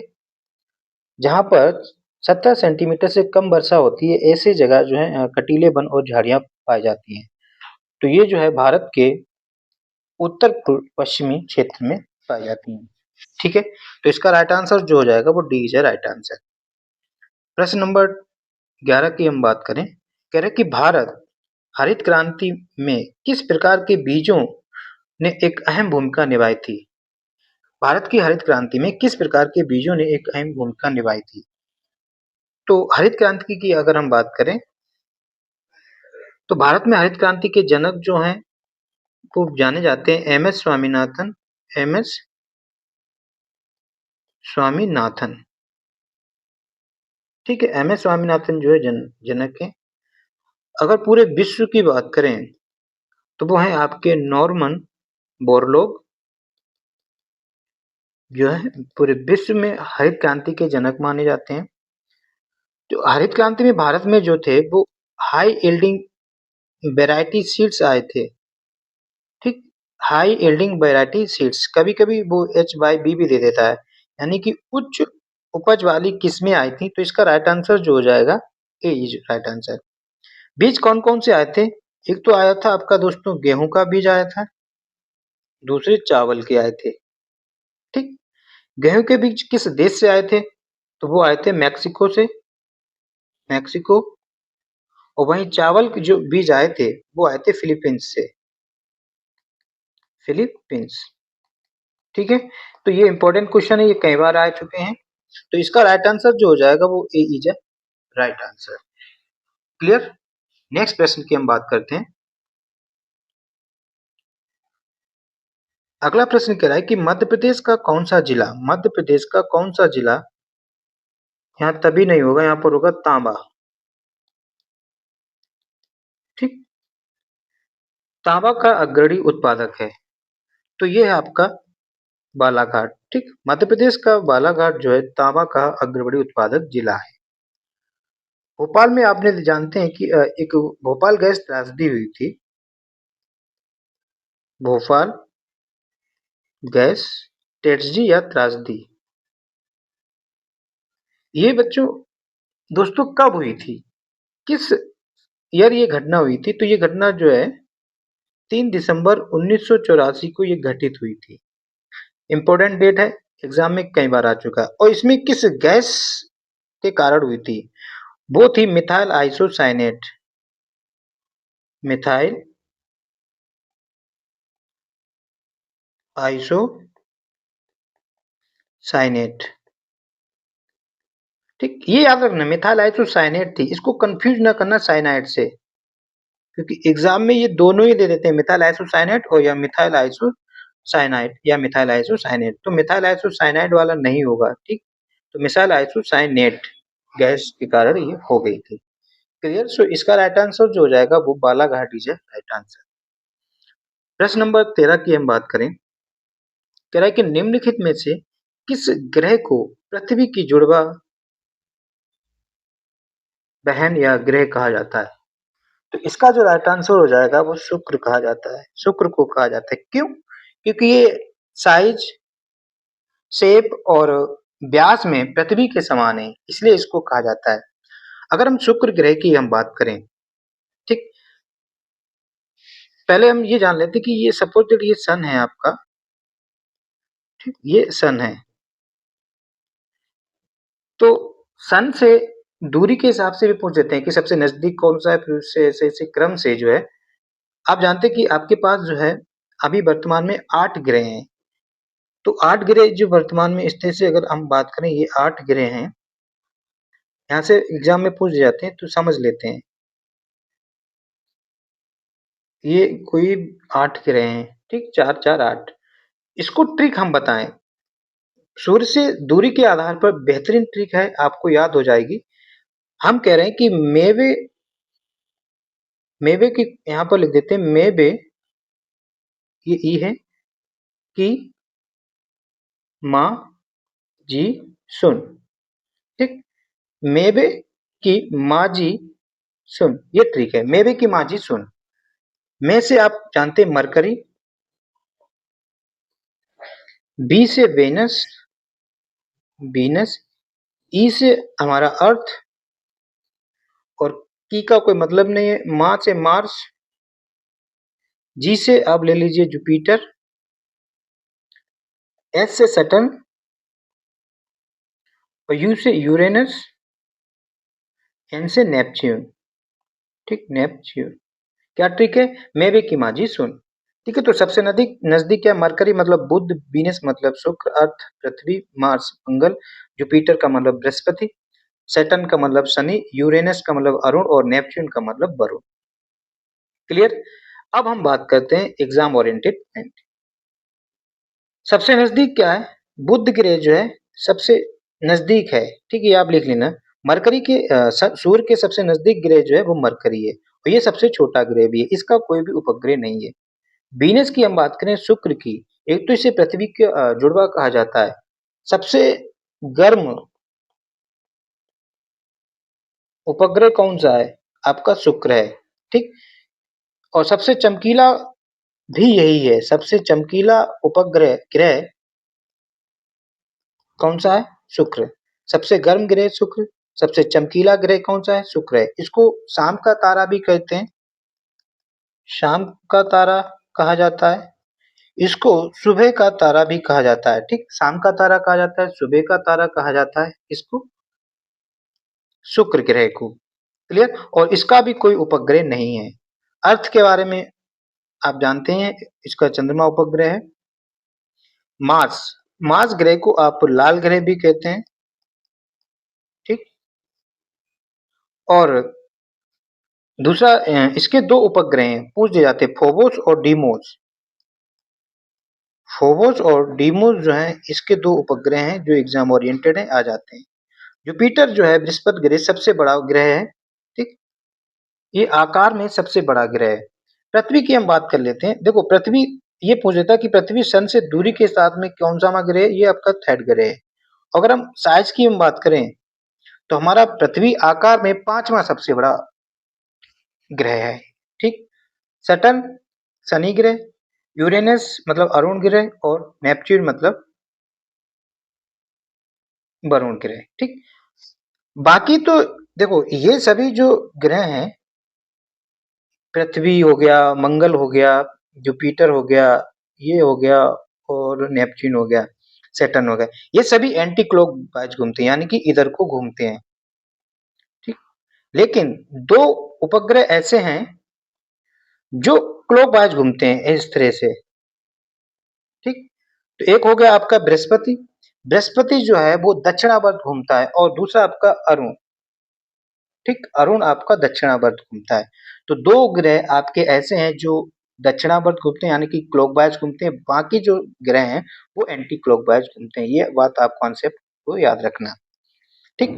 जहाँ पर 17 सेंटीमीटर से कम वर्षा होती है, ऐसी जगह जो है कटीले वन और झाड़ियाँ पाई जाती हैं। तो ये जो है भारत के उत्तर पश्चिमी क्षेत्र में पाई जाती हैं, ठीक है। तो इसका राइट आंसर जो हो जाएगा वो डी इज राइट आंसर। प्रश्न नंबर 11 की हम बात करें, कह रहे कि भारत हरित क्रांति में किस प्रकार के बीजों ने एक अहम भूमिका निभाई थी? भारत की हरित क्रांति में किस प्रकार के बीजों ने एक अहम भूमिका निभाई थी? तो हरित क्रांति की अगर हम बात करें तो भारत में हरित क्रांति के जनक जो हैं वो जाने जाते हैं M S Swaminathan. M S Swaminathan, ठीक है। एम एस स्वामीनाथन जो है जनक है। अगर पूरे विश्व की बात करें तो वो है आपके नॉर्मन बोरलॉग, जो है पूरे विश्व में हरित क्रांति के जनक माने जाते हैं। जो हरित क्रांति में भारत में जो थे वो हाई यील्डिंग वैरायटी सीड्स आए थे, ठीक। हाई यील्डिंग वैरायटी सीड्स, कभी-कभी वो H/B भी दे देता है, यानी कि उच्च उपज वाली किस्में आई थी। तो इसका राइट आंसर जो हो जाएगा ए इज राइट आंसर। बीज कौन-कौन से आए थे? एक तो आया था आपका दोस्तों गेहूं का बीज आया था, दूसरे चावल के आए थे, ठीक। गेहूं के बीज किस देश से आए थे? तो वो आए थे मैक्सिको से, मैक्सिको। और वहीं चावल के जो बीज आए थे वो आए थे फिलीपींस से, फिलीपींस, ठीक है। तो ये इंपॉर्टेंट क्वेश्चन है, ये कई बार आ चुके हैं। तो इसका राइट आंसर जो हो जाएगा वो A is a right answer. Clear. Next प्रश्न की हम बात करते हैं। अगला प्रश्न कह रहा है कि मध्य प्रदेश का कौन सा जिला, मध्य प्रदेश का कौन सा जिला, यहाँ तभी नहीं होगा, यहाँ पर होगा तांबा, ठीक। तांबा का अग्रणी उत्पादक है, तो ये है आपका बालाघाट, ठीक। मध्य प्रदेश का बालाघाट जो है तांबा का अग्रणी उत्पादक जिला है। भोपाल में आपने जानते हैं कि एक भोपाल गैस त्रासदी हुई थी, भोपाल गैस ट्रेजेडी या त्रासदी। ये बच्चों दोस्तों कब हुई थी, किस ईयर ये घटना हुई थी? तो ये घटना जो है 3 दिसंबर 1984 को ये घटित हुई थी। इंपॉर्टेंट डेट है, एग्जाम में कई बार आ चुका है। और इसमें किस गैस के कारण हुई थी? वो थी मिथाइल आइसोसाइनेट, मिथाइल आइसोसाइनेट, ठीक। ये याद रखना मिथाइल आइसोसाइनेट थी, इसको कंफ्यूज ना करना साइनाइड से, क्योंकि एग्जाम में ये दोनों ही दे देते हैं, मिथाइल आइसोसाइनेट और या मिथाइल आइसोसाइनाइड या मिथाइल आइसोसाइनेट। तो मिथाइल आइसोसाइनाइड वाला नहीं होगा, ठीक। तो मिथाइल आइसोसाइनेट गैस के कारण ये हो गई थी। क्लियर। सो इसका राइट आंसर जो हो जाएगा वो बालाघाट इज राइट आंसर। प्रश्न नंबर 13 की हम बात करें, कह रहा है कि निम्नलिखित में से किस ग्रह को पृथ्वी की जुड़वा बहन या ग्रह कहा जाता है? तो इसका जो राइट आंसर हो जाएगा वो शुक्र कहा जाता है, शुक्र को कहा जाता है। क्यों? क्योंकि ये साइज, शेप और व्यास में पृथ्वी के समान है, इसलिए इसको कहा जाता है। अगर हम शुक्र ग्रह की हम बात करें, ठीक। पहले हम ये जान लेते कि ये सपोज ये सन है आपका, ठीक। ये सन है, तो सन से दूरी के हिसाब से भी पूछ देते हैं कि सबसे नजदीक कौन सा है, फिर उससे ऐसे क्रम से जो है आप जानते हैं कि आपके पास जो है अभी वर्तमान में 8 ग्रह हैं। तो 8 ग्रह जो वर्तमान में स्थिति से अगर हम बात करें, ये 8 ग्रह हैं, यहाँ से एग्जाम में पूछ जाते हैं तो समझ लेते हैं। ये कोई 8 ग्रह हैं, ठीक, 4 4 8। इसको ट्रिक हम बताएं, सूर्य से दूरी के आधार पर बेहतरीन ट्रिक है, आपको याद हो जाएगी। हम कह रहे हैं कि मेवे, मेवे की यहाँ पर लिख देते हैं मेवे, ये ई है कि माँ जी सुन, ठीक। मेवे की माँ जी सुन, ये ट्रिक है, मेवे की माँ जी सुन। में से आप जानते हैं मरकरी, बी से वेनस, वीनस, ई से हमारा अर्थ, और की का कोई मतलब नहीं है, माँ से मार्स, जी से आप ले लीजिए जुपिटर, एस से सैटर्न, और यू से यूरेनस, एन से नेपच्यून। ठीक, नेपच्यून। क्या ट्रिक है? मेवे की माँ जी सुन। ठीक है, तो सबसे नजदीक नजदीक क्या? मरकरी मतलब बुध, वीनस मतलब शुक्र, अर्थ पृथ्वी, मार्स मंगल, जुपिटर का मतलब बृहस्पति, सैटर्न का मतलब शनि, यूरेनस का मतलब अरुण, और नेपच्यून का मतलब वरुण। क्लियर? अब हम बात करते हैं एग्जाम ओरिएंटेड पॉइंट। सबसे नजदीक क्या है? बुध ग्रह जो है सबसे नजदीक है। ठीक है, आप लिख लेना। मरकरी के सूर्य के सबसे नजदीक ग्रह जो है वो मरकरी है, और ये सबसे छोटा ग्रह भी है, इसका कोई भी उपग्रह नहीं है। वीनस की हम बात करें, शुक्र की, एक तो इसे पृथ्वी के जुड़वा कहा जाता है। सबसे गर्म उपग्रह कौन सा है? आपका शुक्र है। ठीक, और सबसे चमकीला भी यही है। सबसे चमकीला उपग्रह ग्रह कौन सा है? शुक्र। सबसे गर्म ग्रह शुक्र, सबसे चमकीला ग्रह कौन सा है? शुक्र है। इसको शाम का तारा भी कहते हैं, शाम का तारा कहा जाता है। इसको सुबह का तारा भी कहा जाता है। ठीक, शाम का तारा कहा जाता है, सुबह का तारा कहा जाता है इसको, शुक्र ग्रह को। क्लियर? और इसका भी कोई उपग्रह नहीं है। अर्थ के बारे में आप जानते हैं, इसका चंद्रमा उपग्रह है। मार्स, मार्स ग्रह को आप लाल ग्रह भी कहते हैं। ठीक, और दूसरा इसके दो उपग्रह हैं, पूछ दिए जाते हैं, फोबोस और डीमोस। फोबोस और डीमोस जो हैं, इसके दो उपग्रह हैं जो एग्जाम ओरिएंटेड हैं, आ जाते हैं। जुपिटर जो है बृहस्पति ग्रह सबसे बड़ा ग्रह है। ठीक, ये आकार में सबसे बड़ा ग्रह है। पृथ्वी की हम बात कर लेते हैं। देखो पृथ्वी, ये पूछ लेता कि पृथ्वी सन से दूरी के साथ में कौन सा ग्रह है? ये आपका थर्ड ग्रह है। अगर हम साइज की हम बात करें तो हमारा पृथ्वी आकार में पांचवा सबसे बड़ा ग्रह है। ठीक, सैटर्न शनि ग्रह, यूरेनस मतलब अरुण ग्रह, और नेपच्यून मतलब वरुण ग्रह। ठीक, बाकी तो देखो ये सभी जो ग्रह हैं, पृथ्वी हो गया, मंगल हो गया, जुपिटर हो गया, ये हो गया, और नेपच्यून हो गया, सैटर्न हो गया, ये सभी एंटी क्लॉकवाइज घूमते हैं, यानी कि इधर को घूमते हैं। ठीक, लेकिन दो उपग्रह ऐसे हैं जो क्लॉकवाइज घूमते हैं इस तरह से। ठीक, तो एक हो गया आपका बृहस्पति, बृहस्पति जो है वो दक्षिणावर्त घूमता है, और दूसरा आपका अरुण। ठीक, अरुण आपका दक्षिणावर्त घूमता है। तो दो ग्रह आपके ऐसे हैं जो दक्षिणावर्त घूमते हैं, यानी कि क्लॉकवाइज घूमते हैं। बाकी जो ग्रह हैं वो एंटी क्लॉकवाइज घूमते हैं। ये बात आप कॉन्सेप्ट को याद रखना। ठीक,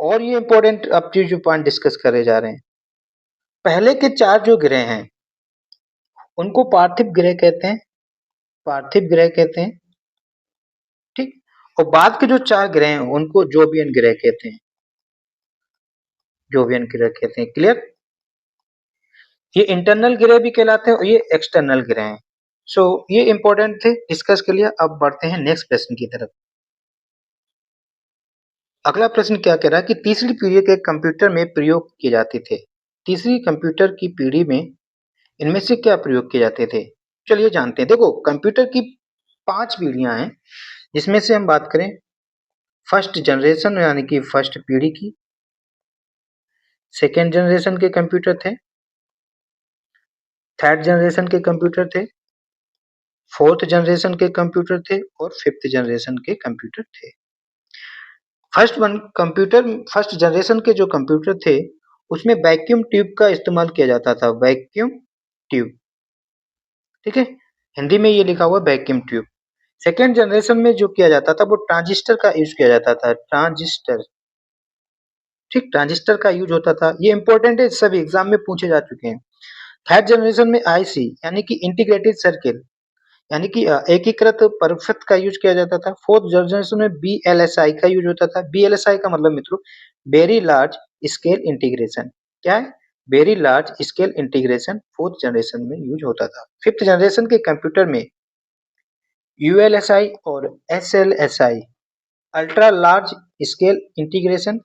और ये इंपॉर्टेंट अब जो पॉइंट डिस्कस करे जा रहे हैं, पहले के चार जो ग्रह हैं उनको पार्थिव ग्रह कहते हैं, पार्थिव ग्रह कहते हैं। ठीक, और बाद के जो चार ग्रह हैं उनको जोवियन ग्रह कहते हैं, जोवियन ग्रह कहते हैं। क्लियर? ये इंटरनल ग्रह भी कहलाते हैं और ये एक्सटर्नल ग्रह हैं। सो ये इंपॉर्टेंट थे, डिस्कस के लिए। अब बढ़ते हैं नेक्स्ट प्रश्न की तरफ। अगला प्रश्न क्या कह रहा है कि तीसरी पीढ़ी के कंप्यूटर में प्रयोग किए जाते थे। तीसरी कंप्यूटर की पीढ़ी में इनमें से क्या प्रयोग किए जाते थे? चलिए जानते हैं। देखो कंप्यूटर की 5 पीढ़ियां हैं, जिसमें से हम बात करें फर्स्ट जनरेशन यानी कि फर्स्ट पीढ़ी की, सेकेंड जनरेशन के कंप्यूटर थे, थर्ड जनरेशन के कंप्यूटर थे, फोर्थ जनरेशन के कंप्यूटर थे, और फिफ्थ जनरेशन के कंप्यूटर थे। फर्स्ट जनरेशन के जो कंप्यूटर थे उसमें वैक्यूम ट्यूब का इस्तेमाल किया जाता था, वैक्यूम ट्यूब। ठीक है, हिंदी में ये लिखा हुआ वैक्यूम ट्यूब। सेकेंड जनरेशन में जो किया जाता था वो ट्रांजिस्टर का यूज किया जाता था, ट्रांजिस्टर। ठीक, ट्रांजिस्टर का यूज होता था। ये इंपॉर्टेंट है, सभी एग्जाम में पूछे जा चुके हैं। थर्ड जनरेशन में आईसी यानी कि इंटीग्रेटेड सर्किट, यानी कि एकीकृत परिपथ का यूज किया जाता था। फोर्थ जनरेशन में बीएलएसआई का यूज होता था। बीएलएसआई का मतलब मित्रों वेरी लार्ज स्केल इंटीग्रेशन। क्या है? Very large scale integration fourth generation में यूज होता था। फिफ्थ जनरेशन के कंप्यूटर में ULSI और SLSI, ultra large scale integration,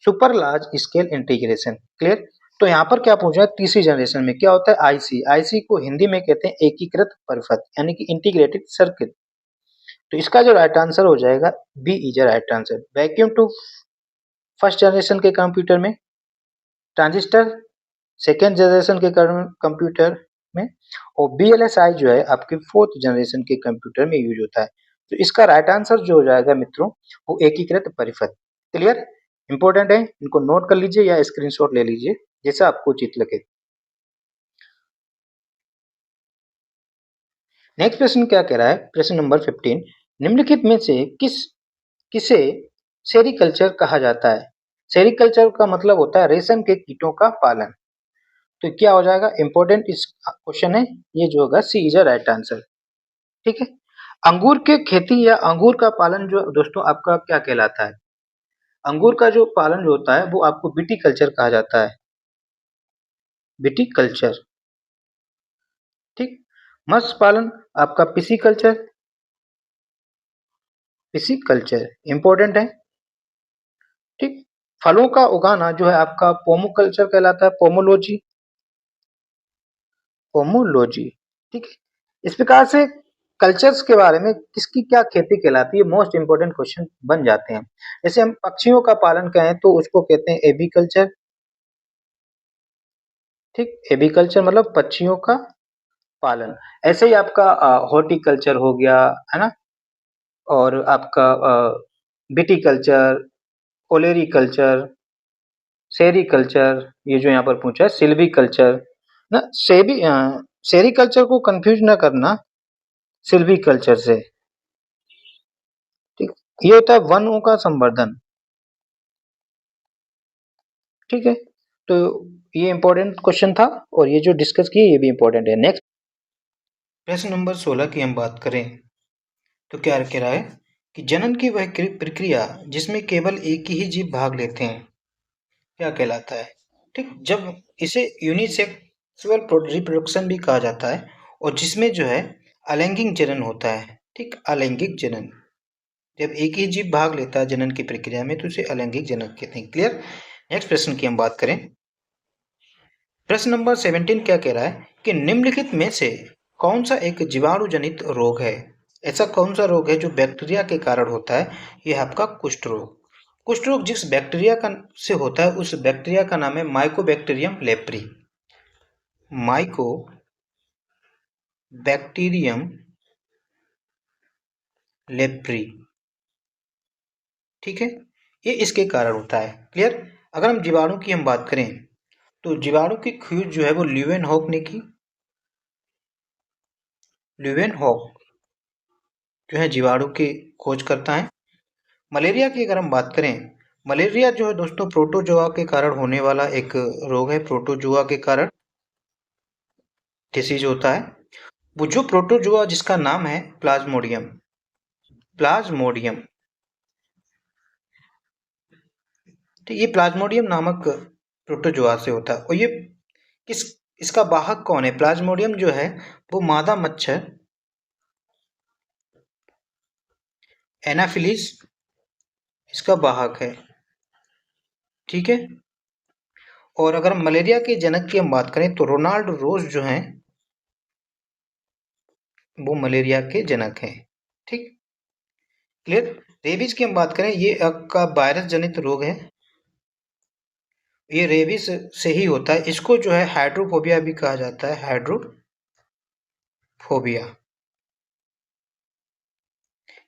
super large scale integration. Clear. तो यहाँ पर क्या पूछा है, तीसरी जनरेशन में क्या होता है, आईसी। आईसी को हिंदी में कहते हैं एकीकृत परिपथ, यानी कि इंटीग्रेटेड सर्किट। तो इसका जो राइट आंसर हो जाएगा B is right answer. Vacuum tube first generation के कंप्यूटर में, ट्रांजिस्टर सेकेंड जनरेशन के कंप्यूटर में, और BLSI जो है आपके फोर्थ जनरेशन के कंप्यूटर में यूज होता है। तो इसका राइट आंसर जो हो जाएगा मित्रों, वो एकीकृत परिपथ। क्लियर। इंपॉर्टेंट है, इनको नोट कर लीजिए या स्क्रीनशॉट ले लीजिए, जैसा आपको उचित लगे। नेक्स्ट प्रश्न क्या कह रहा है, प्रश्न नंबर 15, निम्नलिखित में से किसे सेरीकल्चर कहा जाता है। सेरीकल्चर का मतलब होता है रेशम के कीटों का पालन। तो क्या हो जाएगा, इंपॉर्टेंट इस क्वेश्चन है, ये जो होगा सी इज अ राइट आंसर। ठीक है। अंगूर के खेती या अंगूर का पालन जो दोस्तों आपका क्या कहलाता है, अंगूर का जो पालन जो होता है वो आपको विटीकल्चर कहा जाता है, विटीकल्चर। ठीक। मत्स्य पालन आपका पिसीकल्चर, पिसीकल्चर इंपॉर्टेंट है। ठीक। फलों का उगाना जो है आपका पोमोकल्चर कहलाता है, पोमोलॉजी, पोमोलॉजी। ठीक है। इस प्रकार से कल्चर्स के बारे में किसकी क्या खेती कहलाती है, मोस्ट इंपोर्टेंट क्वेश्चन बन जाते हैं। जैसे हम पक्षियों का पालन करें तो उसको कहते हैं एबीकल्चर। ठीक, एबीकल्चर मतलब पक्षियों का पालन। ऐसे ही आपका हॉर्टिकल्चर हो गया, है ना, और आपका विटीकल्चर, ओलेरीकल्चर, सेरीकल्चर, ये जो यहाँ पर पूछा है सिल्वीकल्चर ना, सेरीकल्चर को कंफ्यूज ना करना सिल्वीकल्चर से। ठीक, ये होता है वनों का संवर्धन। ठीक है। तो ये इंपॉर्टेंट क्वेश्चन था, और ये जो डिस्कस किए ये भी इंपॉर्टेंट है। नेक्स्ट प्रश्न नंबर 16 की हम बात करें तो क्या कह रहा है कि जनन की वह प्रक्रिया जिसमें केवल एक ही जीव भाग लेते हैं क्या कहलाता है। ठीक, जब इसे यूनिसेक्सुअल रिप्रोडक्शन भी कहा जाता है, और जिसमें जो है अलैंगिक जनन होता है। ठीक, अलैंगिक जनन, जब एक ही जीव भाग लेता है जनन की प्रक्रिया में तो उसे अलैंगिक जनन कहते हैं। क्लियर। नेक्स्ट प्रश्न की हम बात करें, प्रश्न नंबर 17 क्या कह रहा है कि निम्नलिखित में से कौन सा एक जीवाणु जनित रोग है। ऐसा कौन सा रोग है जो बैक्टीरिया के कारण होता है, यह आपका कुष्ठ रोग। कुष्ठ रोग जिस बैक्टीरिया का से होता है उस बैक्टीरिया का नाम है माइकोबैक्टीरियम लेप्री, माइकोबैक्टीरियम लेप्री। ठीक है, ये इसके कारण होता है। क्लियर। अगर हम जीवाणु की हम बात करें तो जीवाणु की खोज जो है वो ल्यूवेनहॉक ने की। ल्यूवेनहॉक जो है जीवाणु की खोज करता है। मलेरिया की अगर हम बात करें, मलेरिया जो है दोस्तों प्रोटोजोआ के कारण होने वाला एक रोग है, प्रोटोजोआ के कारण डिसीज होता है। वो जो प्रोटोजोआ जिसका नाम है प्लाज्मोडियम, प्लाज्मोडियम। तो ये प्लाज्मोडियम नामक प्रोटोजोआ से होता है, और ये किस इसका वाहक कौन है, प्लाज्मोडियम जो है वो मादा मच्छर एनाफिलिस इसका वाहक है। ठीक है। और अगर मलेरिया के जनक की हम बात करें तो रोनाल्ड रोज जो हैं वो मलेरिया के जनक हैं। ठीक। क्लियर। रेबीज की हम बात करें, ये आपका वायरस जनित रोग है, ये रेबीज से ही होता है। इसको जो है हाइड्रोफोबिया भी कहा जाता है, हाइड्रोफोबिया।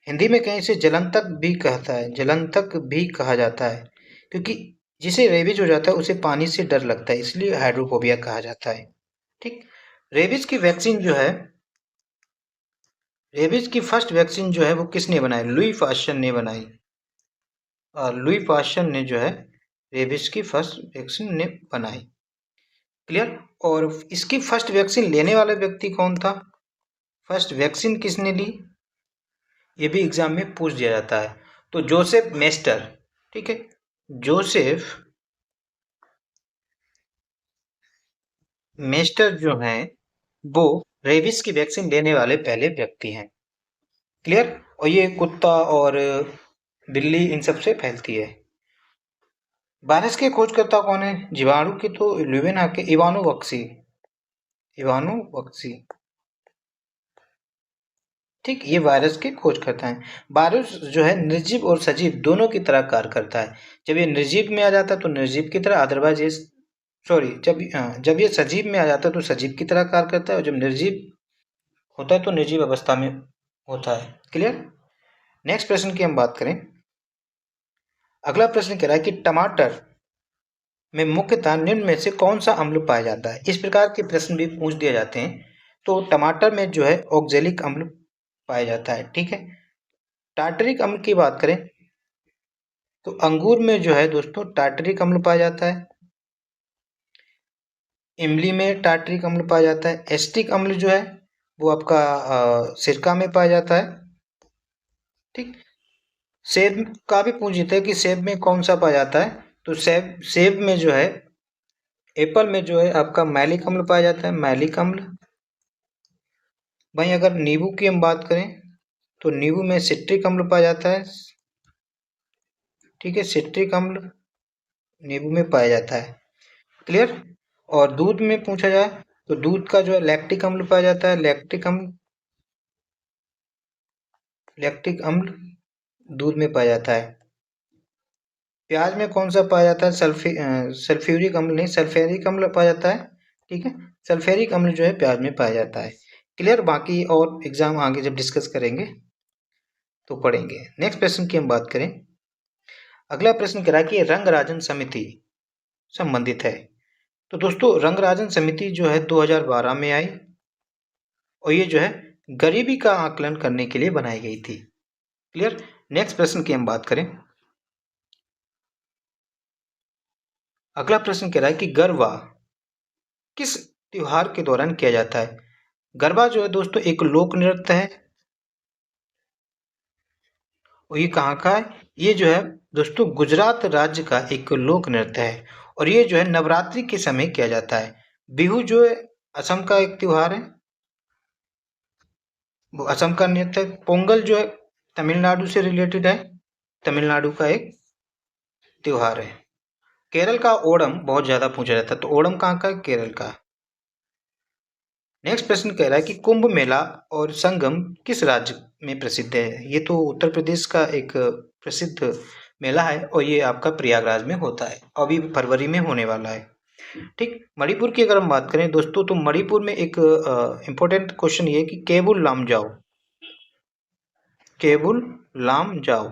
हिंदी में कहीं इसे जलंतक भी कहता है, जलंतक भी कहा जाता है, क्योंकि जिसे रेबीज हो जाता है उसे पानी से डर लगता है, इसलिए हाइड्रोफोबिया कहा जाता है। ठीक। रेबीज की वैक्सीन जो है, रेबीज की फर्स्ट वैक्सीन जो है वो किसने बनाई, लुई पाश्चर ने बनाई। लुई पाश्चर ने जो है रेबीज की फर्स्ट वैक्सीन ने बनाई। क्लियर। और इसकी फर्स्ट वैक्सीन लेने वाला व्यक्ति कौन था, फर्स्ट वैक्सीन किसने ली, ये भी एग्जाम में पूछ दिया जाता है। तो जोसेफ मेस्टर। ठीक है, जोसेफ मेस्टर जो हैं वो रेबीज की वैक्सीन लेने वाले पहले व्यक्ति हैं। क्लियर। और ये कुत्ता और बिल्ली इन सब से फैलती है। वायरस के खोजकर्ता कौन है? जीवाणु के तो ल्यूवेना के इवानो बक्सी, इवानो बक्सी। ठीक, ये वायरस के खोजकर्ता हैं। वायरस जो है निर्जीव और सजीव दोनों की तरह कार्य करता है। जब ये निर्जीव में आ जाता है तो निर्जीव की तरह, अदरवाइज ये सॉरी जब ये सजीव में आ जाता है तो सजीव की तरह कार्य करता है, और जब निर्जीव होता है तो निर्जीव अवस्था में होता है। क्लियर। नेक्स्ट प्रश्न की हम बात करें। अगला प्रश्न कह रहा है कि टमाटर में मुख्यतः निम्न में से कौन सा अम्ल पाया जाता है? इस प्रकार के प्रश्न भी पूछ दिए जाते हैं। तो टमाटर में जो है ऑक्जेलिक अम्ल पाया जाता है। ठीक है। टार्टरिक अम्ल की बात करें तो अंगूर में जो है दोस्तों टार्टरिक अम्ल पाया जाता है। इमली में टार्टरिक अम्ल पाया जाता है। एस्टिक अम्ल जो है वो आपका सिरका में पाया जाता है। ठीक। सेब का भी पूछ लेते हैं कि सेब में कौन सा पाया जाता है? तो सेब में जो है, एप्पल में जो है आपका मैलिक अम्ल पाया जाता है, मैलिक अम्ल। वहीं अगर नींबू की हम बात करें तो नींबू में सिट्रिक अम्ल पाया जाता है। ठीक है, सिट्रिक अम्ल नींबू में पाया जाता है। क्लियर। और दूध में पूछा जाए तो दूध का जो है लैक्टिक अम्ल पाया जाता है, लैक्टिक अम्ल, लैक्टिक अम्ल दूध में पाया जाता है। प्याज में कौन सा पाया जाता है? सल्फ्यूरिक अम्ल नहीं, सल्फ्यूरिक अम्ल पाया जाता है। ठीक है, सल्फ्यूरिक अम्ल जो है प्याज में पाया जाता है। क्लियर। बाकी और एग्जाम आगे जब डिस्कस करेंगे तो पढ़ेंगे। नेक्स्ट प्रश्न की हम बात करें। अगला प्रश्न कह रहा है कि रंग राजन समिति संबंधित है। तो दोस्तों रंग राजन समिति जो है 2012 में आई, और ये जो है गरीबी का आकलन करने के लिए बनाई गई थी। क्लियर। नेक्स्ट प्रश्न की हम बात करें। अगला प्रश्न कह रहा है कि गरबा किस त्योहार के दौरान किया जाता है? गरबा जो है दोस्तों एक लोक नृत्य है, और ये कहाँ का है? ये जो है दोस्तों गुजरात राज्य का एक लोक नृत्य है, और ये जो है नवरात्रि के समय किया जाता है। बिहू जो है असम का एक त्योहार है, वो असम का नृत्य है। पोंगल जो है तमिलनाडु से रिलेटेड है, तमिलनाडु का एक त्योहार है। केरल का ओणम बहुत ज्यादा पूछा जाता है, तो ओणम कहाँ का है? केरल का। नेक्स्ट प्रश्न कह रहा है कि कुंभ मेला और संगम किस राज्य में प्रसिद्ध है? ये तो उत्तर प्रदेश का एक प्रसिद्ध मेला है, और ये आपका प्रयागराज में होता है, अभी फरवरी में होने वाला है। ठीक। मणिपुर की अगर हम बात करें दोस्तों तो मणिपुर में एक इम्पोर्टेंट क्वेश्चन ये है कि केबुल लामजाओ, केबुल लामजाओ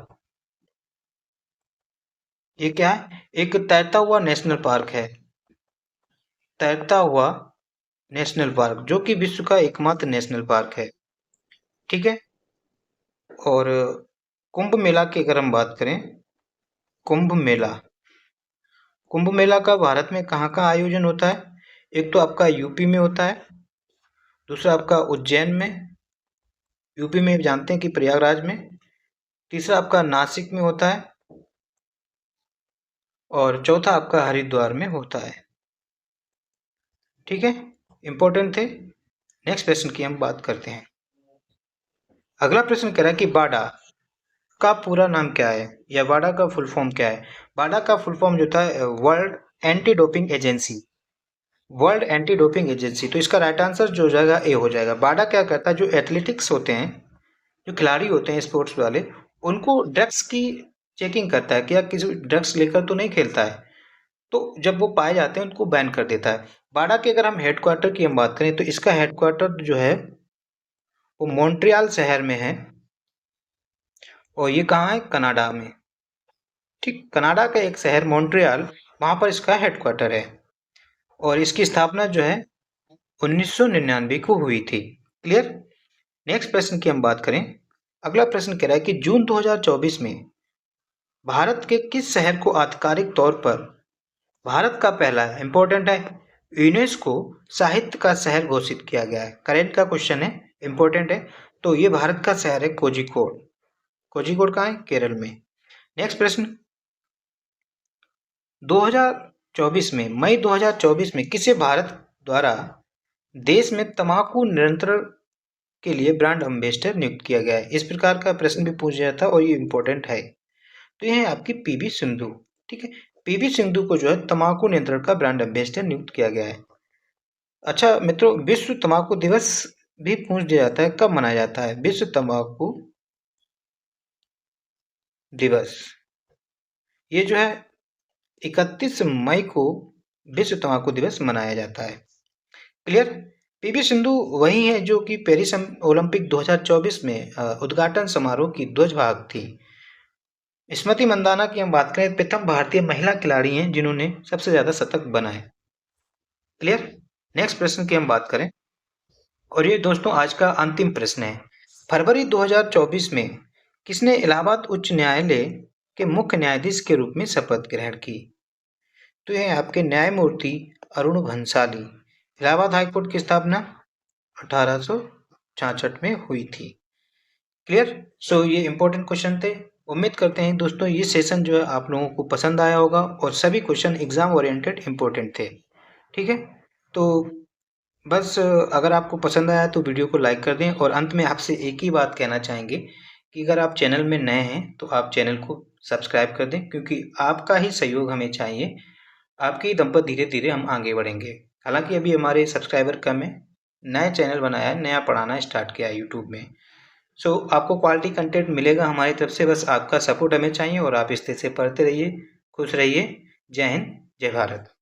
ये क्या है? एक तैरता हुआ नेशनल पार्क है, तैरता हुआ नेशनल पार्क, जो कि विश्व का एकमात्र नेशनल पार्क है। ठीक है। और कुंभ मेला की अगर हम बात करें, कुंभ मेला, कुंभ मेला का भारत में कहाँ कहाँ आयोजन होता है? एक तो आपका यूपी में होता है, दूसरा आपका उज्जैन में, यूपी में जानते हैं कि प्रयागराज में, तीसरा आपका नासिक में होता है, और चौथा आपका हरिद्वार में होता है। ठीक है, इंपॉर्टेंट थे। नेक्स्ट प्रश्न की हम बात करते हैं। अगला प्रश्न कह रहा है कि बाडा का पूरा नाम क्या है, या बाडा का फुल फॉर्म क्या है? बाडा का फुल फॉर्म जो था world anti doping agency, world anti doping agency. तो इसका राइट आंसर जो हो जाएगा ए हो जाएगा। बाडा क्या करता है, जो एथलेटिक्स होते हैं, जो खिलाड़ी होते हैं स्पोर्ट्स वाले, उनको ड्रग्स की चेकिंग करता है कि या किसी ड्रग्स लेकर तो नहीं खेलता है, तो जब वो पाए जाते हैं उनको बैन कर देता है। बाडा के अगर हम हेडक्वार्टर की हम बात करें तो इसका हेडक्वार्टर जो है वो मॉन्ट्रियल शहर में है, और ये कहाँ है? कनाडा में। ठीक, कनाडा का एक शहर मॉन्ट्रियल, वहां पर इसका हेडक्वार्टर है, और इसकी स्थापना जो है 1999 को हुई थी। क्लियर। नेक्स्ट प्रश्न की हम बात करें। अगला प्रश्न कह रहा है कि जून 2024 में भारत के किस शहर को आधिकारिक तौर पर भारत का पहला, इंपॉर्टेंट है, यूनेस्को साहित्य का शहर घोषित किया गया है? करेंट का क्वेश्चन है, इंपॉर्टेंट है। तो ये भारत का शहर है कोझिकोड। कोझिकोड कहाँ है? केरल में। नेक्स्ट प्रश्न, 2024 में, मई 2024 में किसे भारत द्वारा देश में तंबाकू नियंत्रण के लिए ब्रांड एम्बेसडर नियुक्त किया गया है? इस प्रकार का प्रश्न भी पूछा जाता है और ये इम्पोर्टेंट है। तो ये है आपकी पीवी सिंधु। ठीक है, पीवी सिंधु को जो है तंबाकू नियंत्रण का ब्रांड एम्बेसडर नियुक्त किया गया है। अच्छा मित्रों, विश्व तंबाकू दिवस भी पूछ दिया जाता है, कब मनाया जाता है विश्व तंबाकू दिवस? ये जो है 31 मई को विश्व तंबाकू दिवस मनाया जाता है। क्लियर? पीवी सिंधु वही है जो कि पेरिस ओलंपिक 2024 में उद्घाटन समारोह की ध्वजवाहक थी। स्मृति मंदाना की हम बात करें, प्रथम भारतीय महिला खिलाड़ी हैं जिन्होंने सबसे ज्यादा शतक बनाए। क्लियर? नेक्स्ट प्रश्न की हम बात करें, और ये दोस्तों आज का अंतिम प्रश्न है। फरवरी 2024 में किसने इलाहाबाद उच्च न्यायालय के मुख्य न्यायाधीश के रूप में शपथ ग्रहण की? तो ये आपके न्यायमूर्ति अरुण भंसाली। इलाहाबाद हाईकोर्ट की स्थापना 1866 में हुई थी। क्लियर? सो ये इंपॉर्टेंट क्वेश्चन थे। उम्मीद करते हैं दोस्तों ये सेशन जो है आप लोगों को पसंद आया होगा और सभी क्वेश्चन एग्जाम ओरिएंटेड इंपॉर्टेंट थे। ठीक है, तो बस अगर आपको पसंद आया तो वीडियो को लाइक कर दें, और अंत में आपसे एक ही बात कहना चाहेंगे कि अगर आप चैनल में नए हैं तो आप चैनल को सब्सक्राइब कर दें, क्योंकि आपका ही सहयोग हमें चाहिए। आपके ही दम पर धीरे धीरे हम आगे बढ़ेंगे। हालांकि अभी हमारे सब्सक्राइबर कम है, नया चैनल बनाया है, नया पढ़ाना स्टार्ट किया है यूट्यूब में। सो आपको क्वालिटी कंटेंट मिलेगा हमारी तरफ से, बस आपका सपोर्ट हमें चाहिए और आप इस तरह से पढ़ते रहिए, खुश रहिए। जय हिंद, जय भारत।